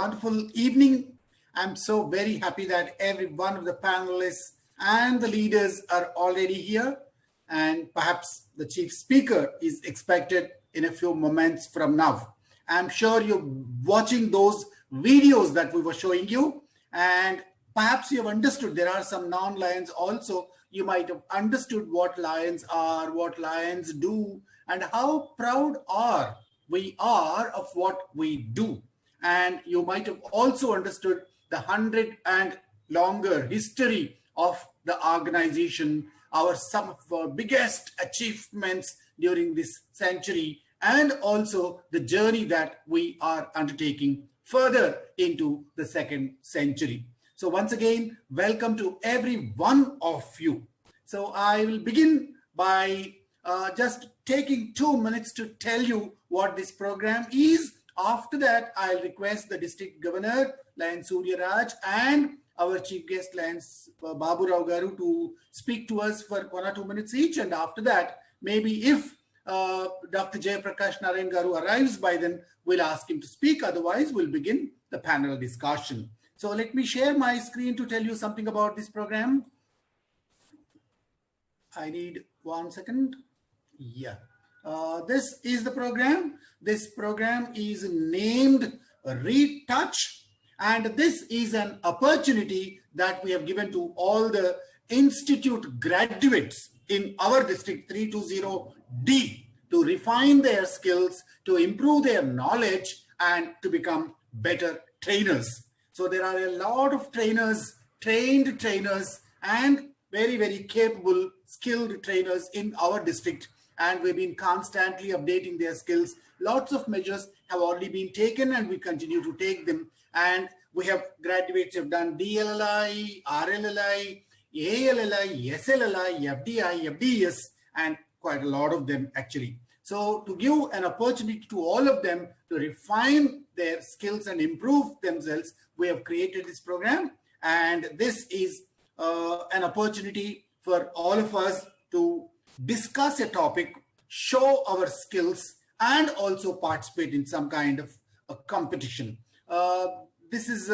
wonderful evening. I'm so very happy that every one of the panelists and the leaders are already here. And perhaps the chief speaker is expected in a few moments from now. I'm sure you're watching those videos that we were showing you. And perhaps you have understood there are some non-lions also. You might have understood what lions are, what lions do, and how proud we are of what we do. And you might have also understood the 100 and longer history of the organization, some of our biggest achievements during this century, and also the journey that we are undertaking further into the second century. So once again, welcome to every one of you. So I will begin by just taking 2 minutes to tell you what this program is. After that, I'll request the District Governor, Lion Surya Raj, and our Chief Guest, Lion Babu Rao Garu, to speak to us for 1 or 2 minutes each. And after that, maybe if Dr. Jayaprakash Narayan Garu arrives by then, we'll ask him to speak. Otherwise, we'll begin the panel discussion. So let me share my screen to tell you something about this program. I need 1 second. Yeah. This is the program. This program is named Retouch, and this is an opportunity that we have given to all the institute graduates in our district 320D to refine their skills, to improve their knowledge, and to become better trainers. So there are a lot of trainers, trained trainers, and very, very capable, skilled trainers in our district. And we've been constantly updating their skills. Lots of measures have already been taken, and we continue to take them. And we have graduates who have done DLLI, RLLI, ALLI, SLLI, FDI, FDES, and quite a lot of them actually. So to give an opportunity to all of them to refine their skills and improve themselves, we have created this program. And this is an opportunity for all of us to discuss a topic, show our skills, and also participate in some kind of a competition. This is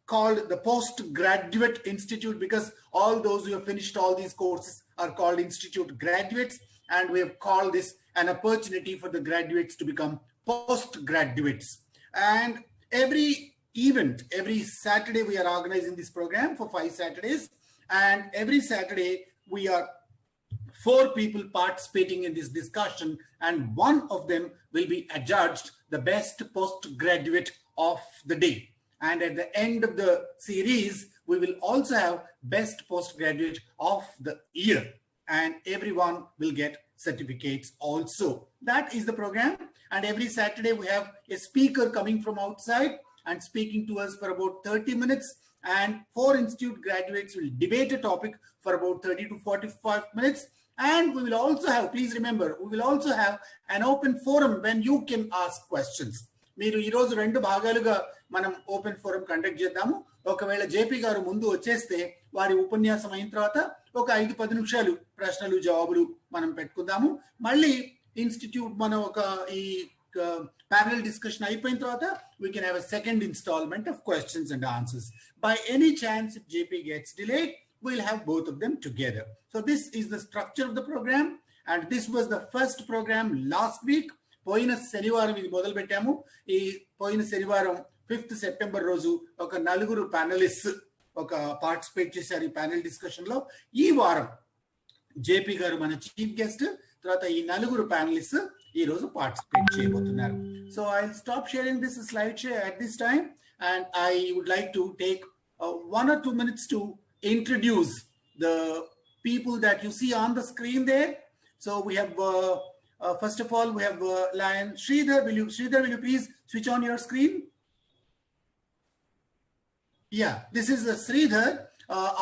called the Postgraduate Institute because all those who have finished all these courses are called institute graduates, and we have called this an opportunity for the graduates to become postgraduates. And every event, every Saturday, we are organizing this program for 5 Saturdays, and every Saturday we are 4 people participating in this discussion, and one of them will be adjudged the best postgraduate of the day. And at the end of the series, we will also have best postgraduate of the year, and everyone will get certificates also. That is the program. And every Saturday we have a speaker coming from outside and speaking to us for about 30 minutes. And 4 institute graduates will debate a topic for about 30 to 45 minutes. And we will also have, please remember, we will also have an open forum when you can ask questions. మీరు ఈరోజు 2 భాగాలుగా మనం open forum conduct చేద్దాము. ఒకవేళ JP గారు ముందు వచ్చేస్తే వారి ఉపన్యాసం అయిన తర్వాత ఒక 5-10 నిమిషాలు ప్రశ్నలు జవాబులు మనం పెట్టుకుందాము. మళ్ళీ ఇన్స్టిట్యూట్ మనం ఒక ఈ panel discussion అయిపోయిన తర్వాత we can have a second installment of questions and answers. By any chance, if JP gets delayed, we'll have both of them together. So this is the structure of the program, and this was the first program last week. పోయిన శనివారం ఇది మొదలు పెట్టాము. ఈ పోయిన శనివారం 5th September రోజు ఒక 4 ప్యానలిస్ట్ ఒక పార్టిసిపేట్ చేశారు ఈ ప్యానెల్ డిస్కషన్ లో. ఈ వారం జేపీ గారు మన చీఫ్ గెస్ట్, తర్వాత ఈ 4 ప్యానలిస్ట్ ఈ రోజు పార్టిసిపేట్ చేయబోతున్నారు. So I will stop sharing this slide share at this time, and I would like to take 1 or 2 minutes to introduce the people that you see on the screen there. So we have first of all we have Lion Sridhar. Will you please switch on your screen? Yeah, this is Sridhar,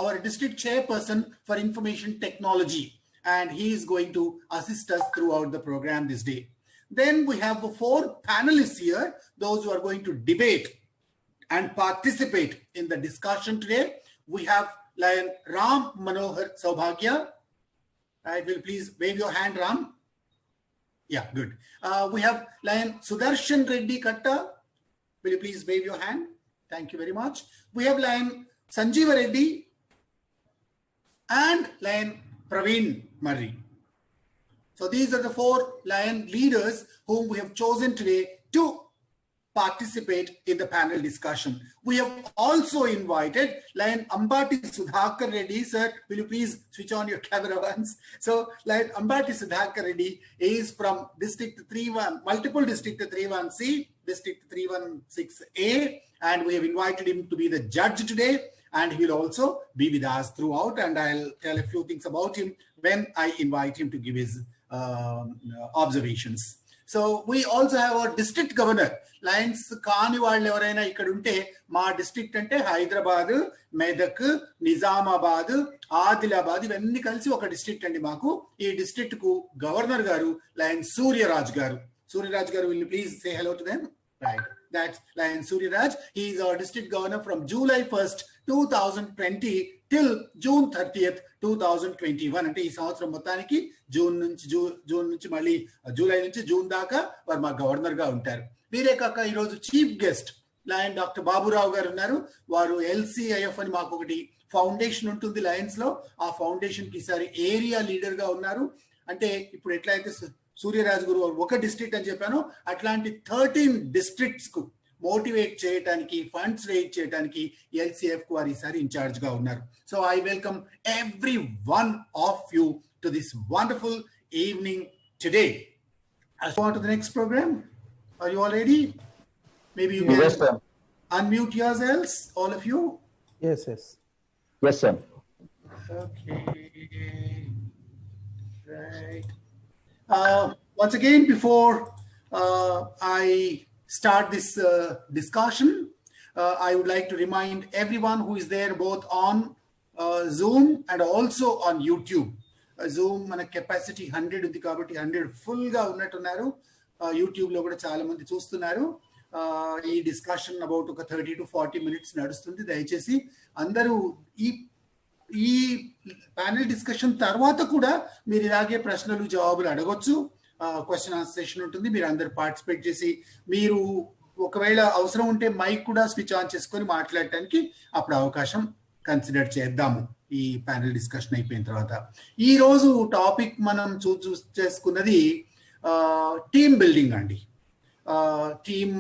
our district chairperson for information technology, and he is going to assist us throughout the program this day. Then we have 4 panelists here, those who are going to debate and participate in the discussion today. We have Lion Ram Manohar Saubhagya. Right, will please wave your hand, Ram. Yeah, good. We have Lion Sudarshan Reddy Katta. Will you please wave your hand? Thank you very much. We have line Sanjeeva Reddy and line Praveen Murray. So these are the 4 Lion leaders whom we have chosen today to participate in the panel discussion. We have also invited Lion Ambati Sudhakar Reddy. Sir, will you please switch on your camera once? So Lion Ambati Sudhakar Reddy is from District 31, multiple District 31C, District 316A, and we have invited him to be the judge today. And he will also be with us throughout, and I'll tell a few things about him when I invite him to give his observations. So we also have our district governor. Lions కాని వాళ్ళు ఎవరైనా ఇక్కడ ఉంటే మా district అంటే హైదరాబాద్, మెదక్, నిజామాబాద్, ఆదిలాబాద్ ఇవన్నీ కలిసి ఒక డిస్ట్రిక్ట్ అండి మాకు. ఈ డిస్ట్రిక్ట్ కు గవర్నర్ గారు లయన్ సూర్యరాజ్ గారు. సూర్యరాజ్ గారు, will you please say hello to them? Right. That's Lion Suryaraj. He is our district governor from July 1st, 2020 till June 30th, 2021. అంటే ఈ సంవత్సరం మొత్తానికి జూన్ నుంచి మళ్ళీ జూలై నుంచి జూన్ దాకా వారు మా గవర్నర్ గా ఉంటారు. వీరే కాక ఈరోజు chief guest lion doctor Baburao గారు ఉన్నారు. వారు LCIF అని మాకు ఒకటి ఫౌండేషన్ ఉంటుంది లయన్స్ లో. ఆ ఫౌండేషన్ కి ఈసారి ఏరియా లీడర్ గా ఉన్నారు. అంటే ఇప్పుడు ఎట్లయితే సూర్యరాజ్ గురు ఒక డిస్ట్రిక్ట్ అని చెప్పాను, అట్లాంటి 13 డిస్ట్రిక్ట్స్ కు మోటివేట్ చేయడానికి, ఫండ్స్ రేజ్ చేయడానికి LCF కు వారు ఈసారి ఇన్ఛార్జ్ గా ఉన్నారు. So I welcome every one of you to this wonderful evening today. Go on to the next program. Are you all ready? Maybe you can unmute yourselves, all of you. Yes, sir. Okay. Right. Once again, before I start this discussion, I would like to remind everyone who is there both on Zoom and also on YouTube. Zoom మన capacity 100 ఉంది కాబట్టి 100 full గా ఉన్నట్టున్నారు. YouTube లో కూడా చాలా మంది చూస్తున్నారు. ఈ డిస్కషన్ అబౌట్ ఒక 30 to 40 minutes నడుస్తుంది. దయచేసి అందరూ ఈ ప్యానెల్ డిస్కషన్ తర్వాత కూడా మీరు ఇలాగే ప్రశ్నలు జవాబులు అడగొచ్చు. క్వశ్చన్ ఆన్సర్ సెషన్ ఉంటుంది. మీరు అందరు పార్టిసిపేట్ చేసి, మీరు ఒకవేళ అవసరం ఉంటే మైక్ కూడా స్విచ్ ఆన్ చేసుకొని మాట్లాడటానికి అప్పుడు అవకాశం కన్సిడర్ చేద్దాము ఈ ప్యానెల్ డిస్కషన్ అయిపోయిన తర్వాత. ఈ రోజు టాపిక్ మనం చేసుకున్నది టీమ్ బిల్డింగ్ అండి. టీమ్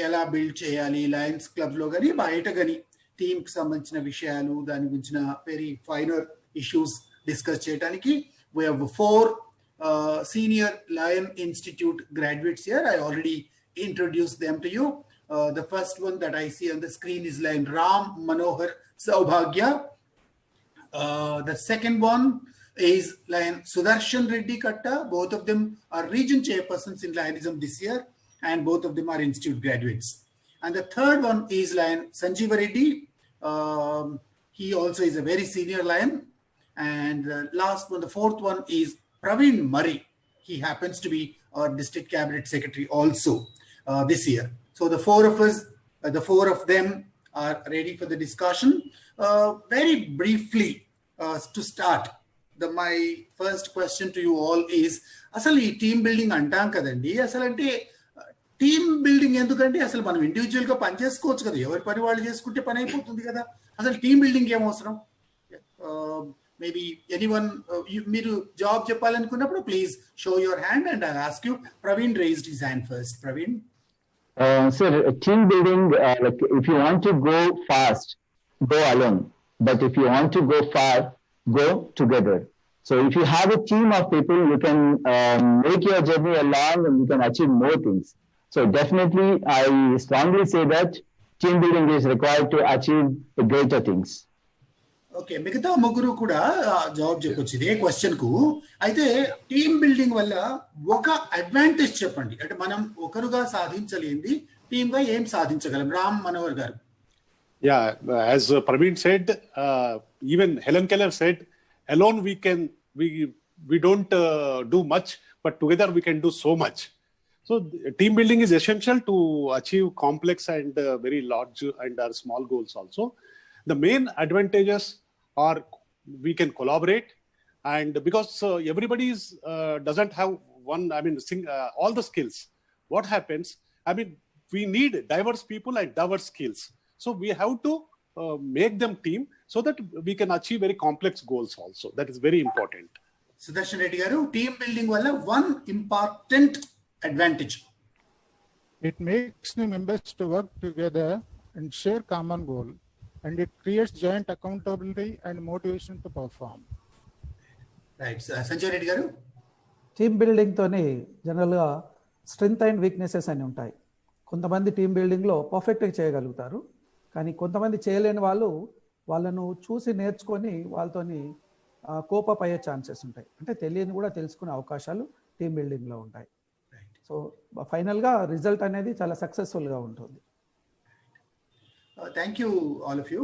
ఎలా బిల్డ్ చేయాలి లయన్స్ క్లబ్ లో కానీ బయట కానీ టీమ్ కి సంబంధించిన విషయాలు, దాని గురించిన వెరీ ఫైనర్ ఇష్యూస్ డిస్కస్ చేయడానికి we have 4 senior Lion Institute graduates here. I already introduced them to you. The first one that I see on the screen is Lion Ram Manohar Saubhagya. The second one is Lion Sudarshan Reddy Katta. Both of them are region chairpersons in Lionism this year, and both of them are institute graduates. And the third one is Lion Sanjeeva Reddy. He also is a very senior Lion. And the last one, the fourth one, is Praveen Murray. He happens to be our district cabinet secretary also this year. So the four of them are ready for the discussion. Very briefly, to start, my first question to you all is, అసలు ఈ team building అంటాం కదండి, అసలు అంటే team building ఎందుకంటే అసలు మనం individual గా పని చేసుకోవచ్చు కదా, ఎవరి పని వాళ్ళు చేసుకుంటే పని అయిపోతుంది కదా, అసలు టీమ్ బిల్డింగ్ ఏం అవసరం? మేబీ ఎనీవన్ మీరు జవాబు చెప్పాలనుకున్నప్పుడు please show your hand and I'll ask you. Praveen raised his hand first. Praveen. Sir, team building, like if you want to go fast, go alone. But if you want to go far, go together. So if you have a team of people, you can make your journey along and you can achieve more things. So definitely, I strongly say that team building is required to achieve the greater things. Okay, మిగతా ముగ్గురు కూడా జవాబు చెప్పొచ్చు ఇదే question కు. అయితే team building వల్ల ఒక అడ్వాంటేజ్ చెప్పండి, అంటే మనం ఒకరుగా సాధించలేంది టీమ్ గా ఏం సాధించగలం? రామ్ మనోహర్ గారు. Yeah, as Praveen said, even Helen Keller said, alone we don't do much, but together we can do so much. So team building is essential to achieve complex and very large and small goals also. The main advantages are we can collaborate, and because everybody doesn't have all the skills. What happens? We need diverse people and diverse skills. So we have to make them team so that we can achieve very complex goals also. That is very important. Sudarshan Reddy garu, team building valla one important advantage. It makes the members to work together and share common goal, and it creates joint accountability and motivation to perform. Right. Sanjay Reddy garu. Team బిల్డింగ్తోని జనరల్గా strength and weaknesses అని ఉంటాయి. కొంతమంది team బిల్డింగ్లో పర్ఫెక్ట్గా చేయగలుగుతారు, కానీ కొంతమంది చేయలేని వాళ్ళు వాళ్ళను చూసి నేర్చుకొని వాళ్ళతోని కోపప్ అయ్యే ఛాన్సెస్ ఉంటాయి. అంటే తెలియని కూడా తెలుసుకునే అవకాశాలు టీమ్ బిల్డింగ్లో ఉంటాయి. సో ఫైనల్గా రిజల్ట్ అనేది చాలా సక్సెస్ఫుల్గా ఉంటుంది. Thank you all of you.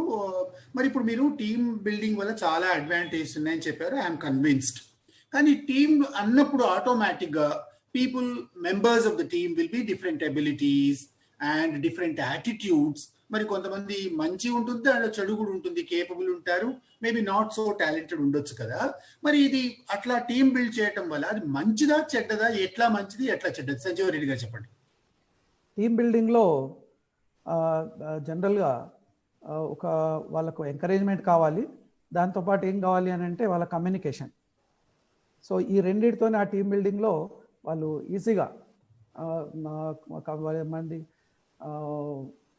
మరి ఇప్పుడు మీరు టీమ్ బిల్డింగ్ వల్ల చాలా అడ్వాంటేజ్ ఉన్నాయని చెప్పారు. I'm convinced. కానీ టీమ్ అన్నప్పుడు ఆటోమేటిక్గా people members of the team will be different abilities and different attitudes. మరి కొంతమంది మంచి ఉంటుంది, అండ్ చెడు కూడా ఉంటుంది, కేపబుల్ ఉంటారు, మేబీ నాట్ సో టాలెంటెడ్ ఉండొచ్చు కదా. మరి ఇది అట్లా టీమ్ బిల్డ్ చేయటం వల్ల అది మంచిదా చెడ్డదా, ఎట్లా మంచిది ఎట్లా చెడ్డది? సంజీవ్ రెడ్డి గారు చెప్పండి. టీమ్ బిల్డింగ్లో జనరల్గా ఒక వాళ్ళకు ఎంకరేజ్మెంట్ కావాలి, దాంతోపాటు ఏం కావాలి అని అంటే వాళ్ళ కమ్యూనికేషన్. సో ఈ రెండింటితోనే ఆ టీమ్ బిల్డింగ్లో వాళ్ళు ఈజీగా మంది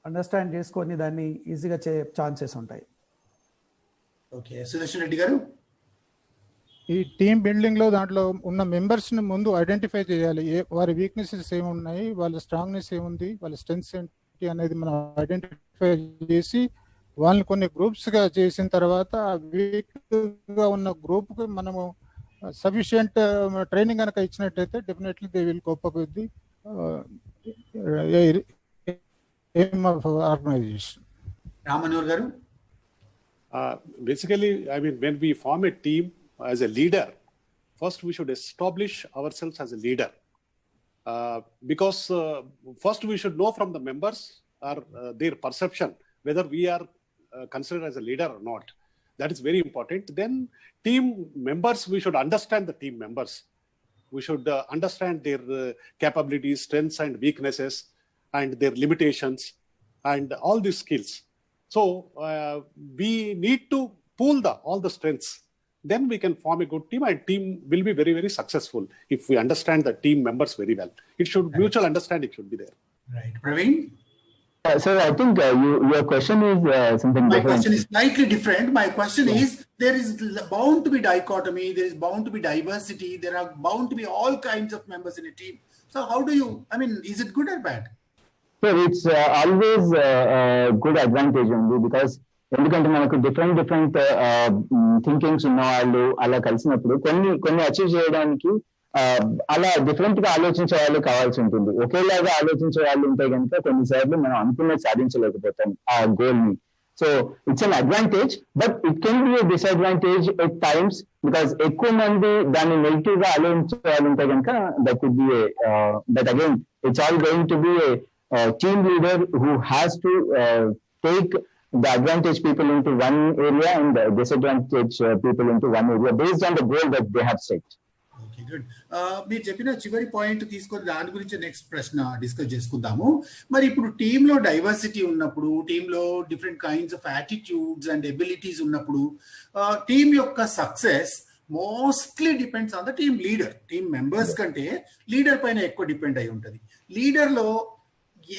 అండర్స్టాండ్ చేసుకొని దాన్ని ఈజీగా ఛాన్సెస్ ఉంటాయి. ఓకే, సుదర్శన్ రెడ్డి గారు. ఈ టీమ్ బిల్డింగ్లో దాంట్లో ఉన్న మెంబర్స్ని ముందు ఐడెంటిఫై చేయాలి. వారి వీక్నెసెస్ ఏమున్నాయి, వాళ్ళ స్ట్రాంగ్నెస్ ఏముంది, వాళ్ళ స్ట్రెంగ్స్ ఏంటి అనేది మనం ఐడెంటిఫై చేసి వాళ్ళని కొన్ని గ్రూప్స్గా చేసిన తర్వాత వీక్గా ఉన్న గ్రూప్కి మనము సఫిషియంట్ ట్రైనింగ్ కనుక ఇచ్చినట్టయితే definitely they will cope up with the aim of organization. Ramanur garu. Basically, I mean, when we form a team as a leader, first we should establish ourselves as a leader. Because first we should know from the members or their perception whether we are considered as a leader or not. That is very important. Then team members, we should understand the team members. We should understand their capabilities, strengths and weaknesses, and their limitations and all these skills. So we need to pool all the strengths. Then we can form a good team, and team will be very, very successful if we understand the team members very well. It should, mutual understanding should be there. Right. Praveen? So I think your question is something different. My question is slightly different. My question is, there is bound to be dichotomy, there is bound to be diversity, there are bound to be all kinds of members in a team. So how do you, I mean, is it good or bad? So it's always good advantage only, because ఎందుకంటే మనకు different thinkings ఉన్న వాళ్ళు అలా కలిసినప్పుడు కొన్ని achieve చేయడానికి అలా different గా ఆలోచించే వాళ్ళు కావాల్సి ఉంటుంది. ఒకేలాగా ఆలోచించే వాళ్ళు ఉంటే కనుక కొన్నిసార్లు మనం అనుకున్నది సాధించలేకపోతాం ఆ గోల్ ని. So it's an advantage, but it can be A disadvantage at times, because ఎక్కువ మంది దాన్ని నెగిటివ్ గా ఆలోచించే వాళ్ళు ఉంటే కనుక that could be but again it's all going to be A team leader who has to take the advantage people into one area and the disadvantage people into one area based on the goal that they have set. Okay, good. మీరు చెప్పిన చివరి point తీసుకొని దాని గురించి next ప్రశ్న discuss చేసుకుందాము. మరి ఇప్పుడు టీంలో డైవర్సిటీ ఉన్నప్పుడు, టీంలో different kinds of attitudes and abilities ఉన్నప్పుడు టీం యొక్క success mostly depends on the team leader. Team members కంటే లీడర్ పైన ఎక్కువ డిపెండ్ అయి ఉంటుంది. లీడర్లో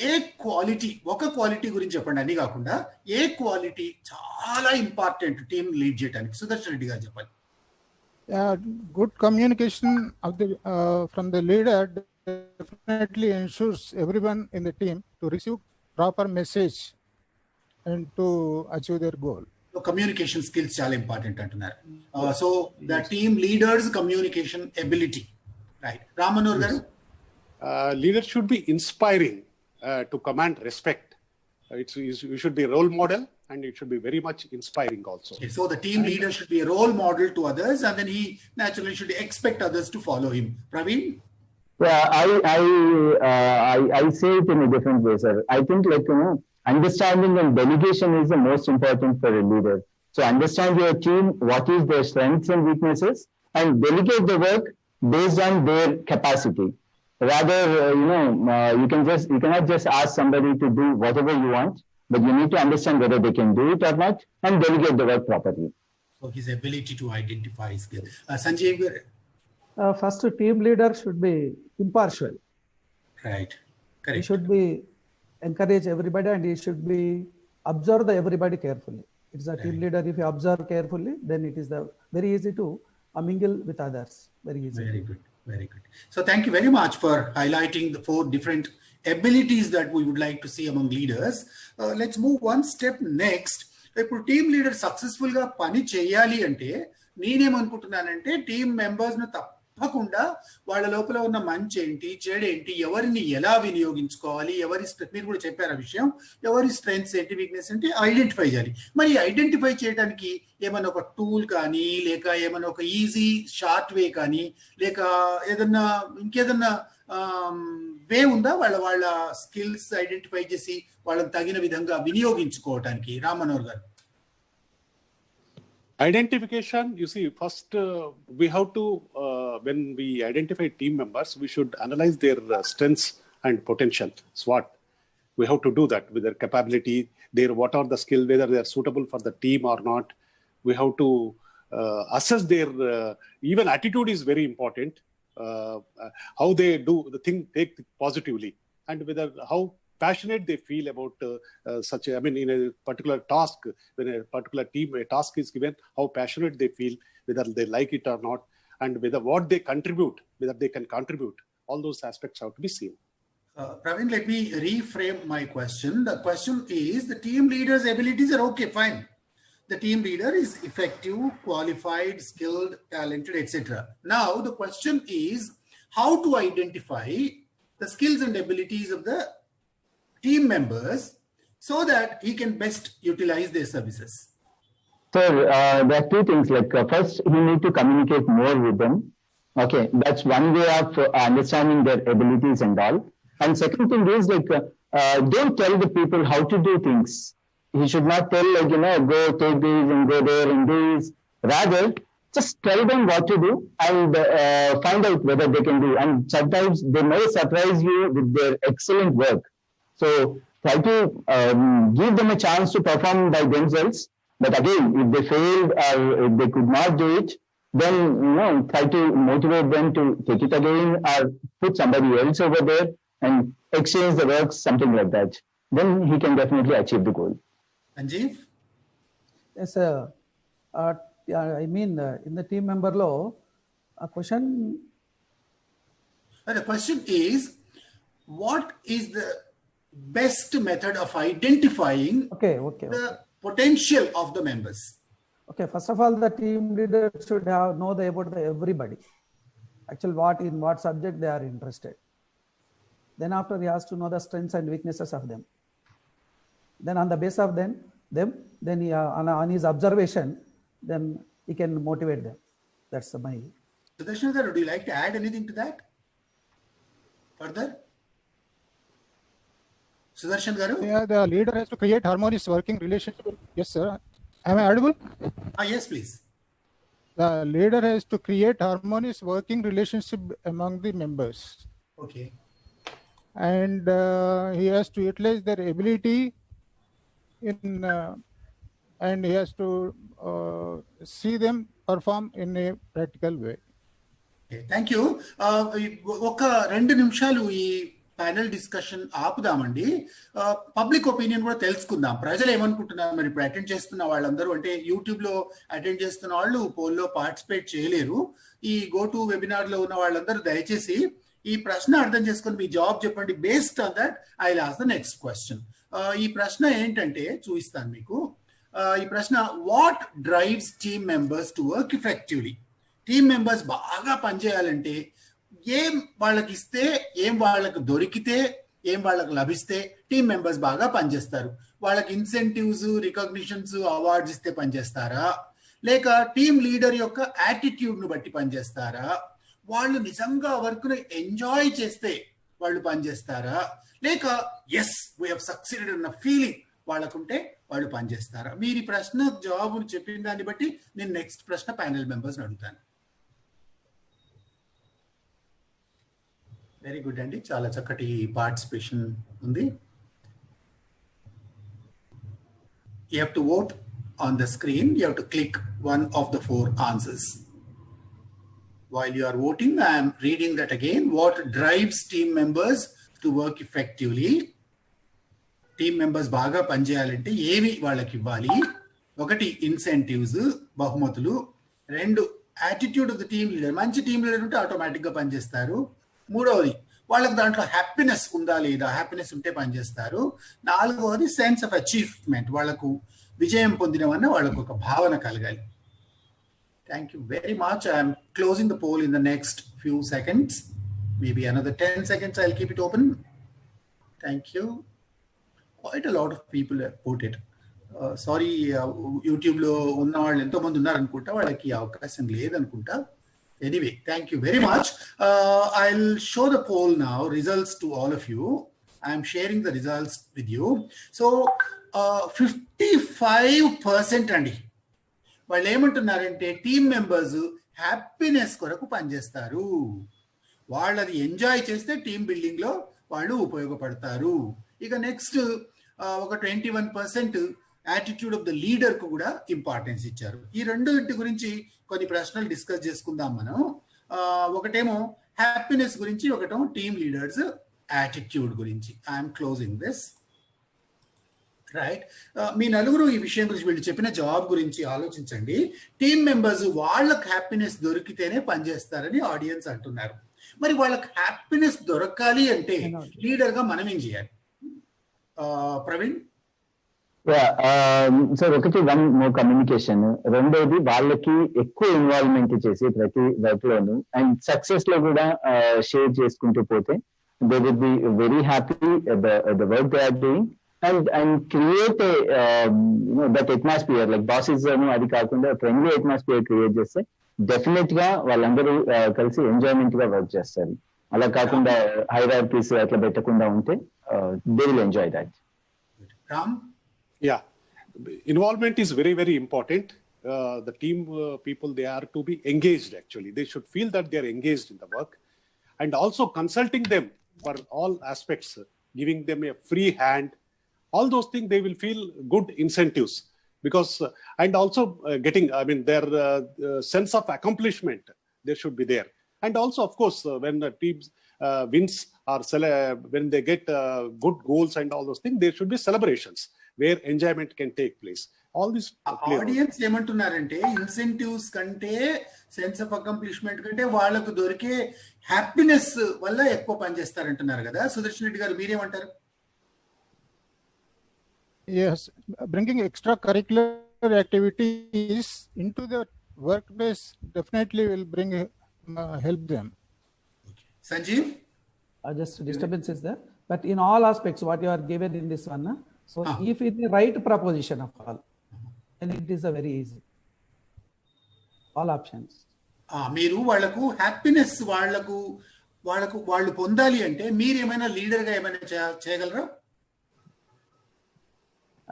ఏ క్వాలిటీ, ఒక క్వాలిటీ గురించి చెప్పండి అని కాకుండా, ఏ క్వాలిటీ చాలా ఇంపార్టెంట్ టీమ్ లీడ్ చేయడానికి? సుదర్శన్ రెడ్డి గారు చెప్పండి. Good communication of the from the leader definitely ensures everyone in the team to receive proper message and to achieve their goal. So communication skills చాలా ఇంపార్టెంట్ అంటున్నారు. So the team leaders communication ability, right? Ramanur garu. Leaders should be inspiring to command respect. You should be a role model, and it should be very much inspiring also. Okay, so the team leader should be a role model to others, and then he naturally should expect others to follow him. Praveen? Yeah, I say it in a different way, sir. I think understanding and delegation is the most important for a leader. So understand your team, what is their strengths and weaknesses, and delegate the work based on their capacity. Rather, you cannot just ask somebody to do whatever you want, but you need to understand whether they can do it or not and delegate the work properly. So his ability to identify skill. Sanjeev, First, team leader should be impartial. right, He correct. should be encourage everybody, and he should be observe the everybody carefully. It's a team leader. If you observe carefully, then it is the very easy to mingle with others. Very easy. Very good, very good. So thank you very much for highlighting the 4 different abilities that we would like to see among leaders. Let's move one step next. ఇప్పుడు team leader successful గా పని చేయాలి అంటే నేనేమనుకుంటున్నానంటే team members ను తప్పకుండా వాళ్ళ లోపల ఉన్న మంచి ఏంటి, చెడు ఏంటి, ఎవరిని ఎలా వినియోగించుకోవాలి, మీరు కూడా చెప్పారు ఆ విషయం, ఎవరి స్ట్రెంగ్స్ ఏంటి, వీక్నెస్ ఏంటి ఐడెంటిఫై చేయాలి. మరి ఐడెంటిఫై చేయడానికి ఏమైనా ఒక టూల్ కానీ, లేక ఏమైనా ఒక ఈజీ షార్ట్ వే కానీ, లేక ఏదన్నా ఇంకేదన్నా వే ఉందా వాళ్ళ స్కిల్స్ ఐడెంటిఫై చేసి వాళ్ళని తగిన విధంగా వినియోగించుకోవటానికి? రామ్ మనోహర్ గారు. Identification, you see, first we have to, when we identify team members, we should analyze their strengths and potential, SWOT. We have to do that with their capability, what are the skills, whether they are suitable for the team or not. We have to assess their, even attitude is very important. How they do the thing, take it positively, and whether how passionate they feel about such a, I mean, in a particular task, when a particular team, a task is given, how passionate they feel, whether they like it or not, and whether what they contribute, whether they can contribute. All those aspects have to be seen. Praveen, let me reframe my question. The question is, the team leader's abilities are okay, fine. The team leader is effective, qualified, skilled, talented, etc. Now, the question is how to identify the skills and abilities of the team members so that he can best utilize their services. So there are 2 things. Like first, you need to communicate more with them. Okay, that's one way of understanding their abilities and all. And second thing is like don't tell the people how to do things. He should not tell like, go take these and go there and do this. Rather, just tell them what to do and find out whether they can do. And sometimes they may surprise you with their excellent work. So try to give them a chance to perform by themselves. But again, if they failed or if they could not do it, then try to motivate them to take it again or put somebody else over there and exchange the work, something like that. Then he can definitely achieve the goal. Sanjeev? Yes, I mean, in the team member law, a question. The question is, what is the best method of identifying the potential of the members? Okay, first of all, the team leader should know about everybody. Actually, in what subject they are interested. Then after, he has to know the strengths and weaknesses of them. Then on the basis of them, then he, on his observation, then he can motivate them. That's my. Sudarshan sir, would you like to add anything to that further? Sudarshan garu? Yeah, the leader has to create harmonious working relationship. Yes, sir. Am I audible? Yes, please. The leader has to create harmonious working relationship among the members. Okay. And he has to utilize their ability and he has to see them perform in a practical way. Okay, thank you. ఒక 2 నిమిషాలు ఈ panel discussion ఆపుదామండి. Public opinion కూడా తెలుసుకుందాం. ప్రజలు ఏమనుకుంటున్నారు? మరి ఇప్పుడు attend చేస్తున్న వాళ్ళందరూ, అంటే యూట్యూబ్ లో అటెండ్ చేస్తున్న వాళ్ళు పోల్లో పార్టిసిపేట్ చేయలేరు. ఈ గో టు వెబినార్ లో ఉన్న వాళ్ళందరూ దయచేసి ఈ ప్రశ్న అర్థం చేసుకొని మీ జవాబు చెప్పండి. Based on that I will ask the next question. ఈ ప్రశ్న ఏంటంటే, చూపిస్తాను మీకు. ఈ ప్రశ్న, what drives team members to work effectively? Team members బాగా పనిచేయాలంటే ఏం వాళ్ళకి ఇస్తే, ఏం వాళ్ళకు దొరికితే, ఏం వాళ్ళకు లభిస్తే టీమ్ మెంబర్స్ బాగా పనిచేస్తారు? వాళ్ళకి ఇన్సెంటివ్స్, రికగ్నిషన్స్, అవార్డ్స్ ఇస్తే పనిచేస్తారా, లేక టీమ్ లీడర్ యొక్క యాటిట్యూడ్ ను బట్టి పనిచేస్తారా, వాళ్ళు నిజంగా వర్క్ ను ఎంజాయ్ చేస్తే వాళ్ళు పనిచేస్తారా, లేక ఎస్ వీ హావ్ సక్సీడెడ్ అన్న ఫీలింగ్ వాళ్ళకుంటే వాళ్ళు పనిచేస్తారా? మీరు ఈ ప్రశ్న జవాబును చెప్పిన దాన్ని బట్టి నేను నెక్స్ట్ ప్రశ్న ప్యానెల్ మెంబర్స్ అడుగుతాను. వెరీ గుడ్ అండి, చాలా చక్కటి పార్టిసిపేషన్ ఉంది. You have to vote on the screen. You have to click one of the 4 answers. While you are voting, I am reading that again. What drives team members to work effectively? Team members బాగా పనిచేయాలంటే ఏమి వాళ్ళకి ఇవ్వాలి? 1 incentives, బహుమతులు. 2 attitude of the team leader. మంచి team leader ఉంటే ఆటోమేటిక్గా పనిచేస్తారు. 3వది వాళ్ళకి దాంట్లో హ్యాపీనెస్ ఉందా లేదా? హ్యాపీనెస్ ఉంటే పనిచేస్తారు. 4వది సెన్స్ ఆఫ్ అచీవ్మెంట్. వాళ్ళకు విజయం పొందినవన్న వాళ్ళకు ఒక భావన కలగాలి. Thank you very much. I am closing the poll in the next few seconds. Maybe another 10 seconds. I'll keep it open. Thank you. Quite a lot of people have voted. Sorry, YouTube lo unna vallu ento mandi unnaru anukunta, vallaki avakasam ledhu anukunta. Anyway, thank you very much. I'll show the poll now, results to all of you. I am sharing the results with you. So 55% andi. వాళ్ళు ఏమంటున్నారంటే team members happiness కొరకు పనిచేస్తారు. వాళ్ళది enjoy చేస్తే team బిల్డింగ్లో వాళ్ళు ఉపయోగపడతారు. ఇక next ఒక 21% యాటిట్యూడ్ ఆఫ్ ద లీడర్కు కూడా ఇంపార్టెన్స్ ఇచ్చారు. ఈ రెండింటి గురించి కొన్ని ప్రశ్నలు డిస్కస్ చేసుకుందాం మనం. ఒకటేమో హ్యాపీనెస్ గురించి, ఒకటేమో టీమ్ లీడర్స్ యాటిట్యూడ్ గురించి. I'm closing this. రైట్. మీ నలుగురు ఈ విషయం గురించి, వీళ్ళు చెప్పిన జాబ్ గురించి ఆలోచించండి. టీమ్ మెంబర్స్ వాళ్ళకి హ్యాపీనెస్ దొరికితేనే పనిచేస్తారని ఆడియన్స్ అంటున్నారు. మరి వాళ్ళకి హ్యాపీనెస్ దొరకాలి అంటే లీడర్గా మనం ఏం చేయాలి? ప్రవీణ్. సార్, ఒకటి వన్ మోర్ కమ్యూనికేషన్. రెండోది వాళ్ళకి ఎక్కువ ఇన్వాల్వ్మెంట్ చేసి ప్రతి వర్క్ లోను అండ్ సక్సెస్ లో కూడా షేర్ చేసుకుంటూ పోతే they will be very happy the work they are doing. And create a that atmosphere like bossism అది కాకుండా ఫ్రెండ్లీ అట్మాస్ఫియర్ క్రియేట్ చేస్తే డెఫినెట్ గా వాళ్ళందరూ కలిసి ఎంజాయ్మెంట్ గా వర్క్ చేస్తారు. అలా కాకుండా హైరార్కీస్ అట్లా పెట్టకుండా ఉంటే they will enjoy that. Yeah, involvement is very, very important. The team people, they are to be engaged actually. They should feel that they are engaged in the work, and also consulting them for all aspects, giving them a free hand. All those things, they will feel good incentives because, and also getting, I mean, their sense of accomplishment, there should be there. And also, of course, when the teams wins or when they get good goals and all those things, there should be celebrations where enjoyment can take place. All this. Audience ఏమంటున్నారంటే incentives కంటే sense of accomplishment కంటే వాళ్ళకు దొరికే happiness వల్ల ఎక్కువ పనిచేస్తారంటున్నారు కదా. సుదర్శన్ రెడ్డి గారు, మీరేమంటారు? Yes, bringing extracurricular activities into the workplace definitely will bring help them. Okay. Sanjeev? Just disturbance is there, but in all aspects what you are given in this one, so if in the right proposition of all, then it is a very easy. All options. మీరు వాళ్ళకు happiness వాళ్ళు పొందాలి అంటే మీరు ఏమైనా లీడర్గా ఏమైనా చేయగలరా?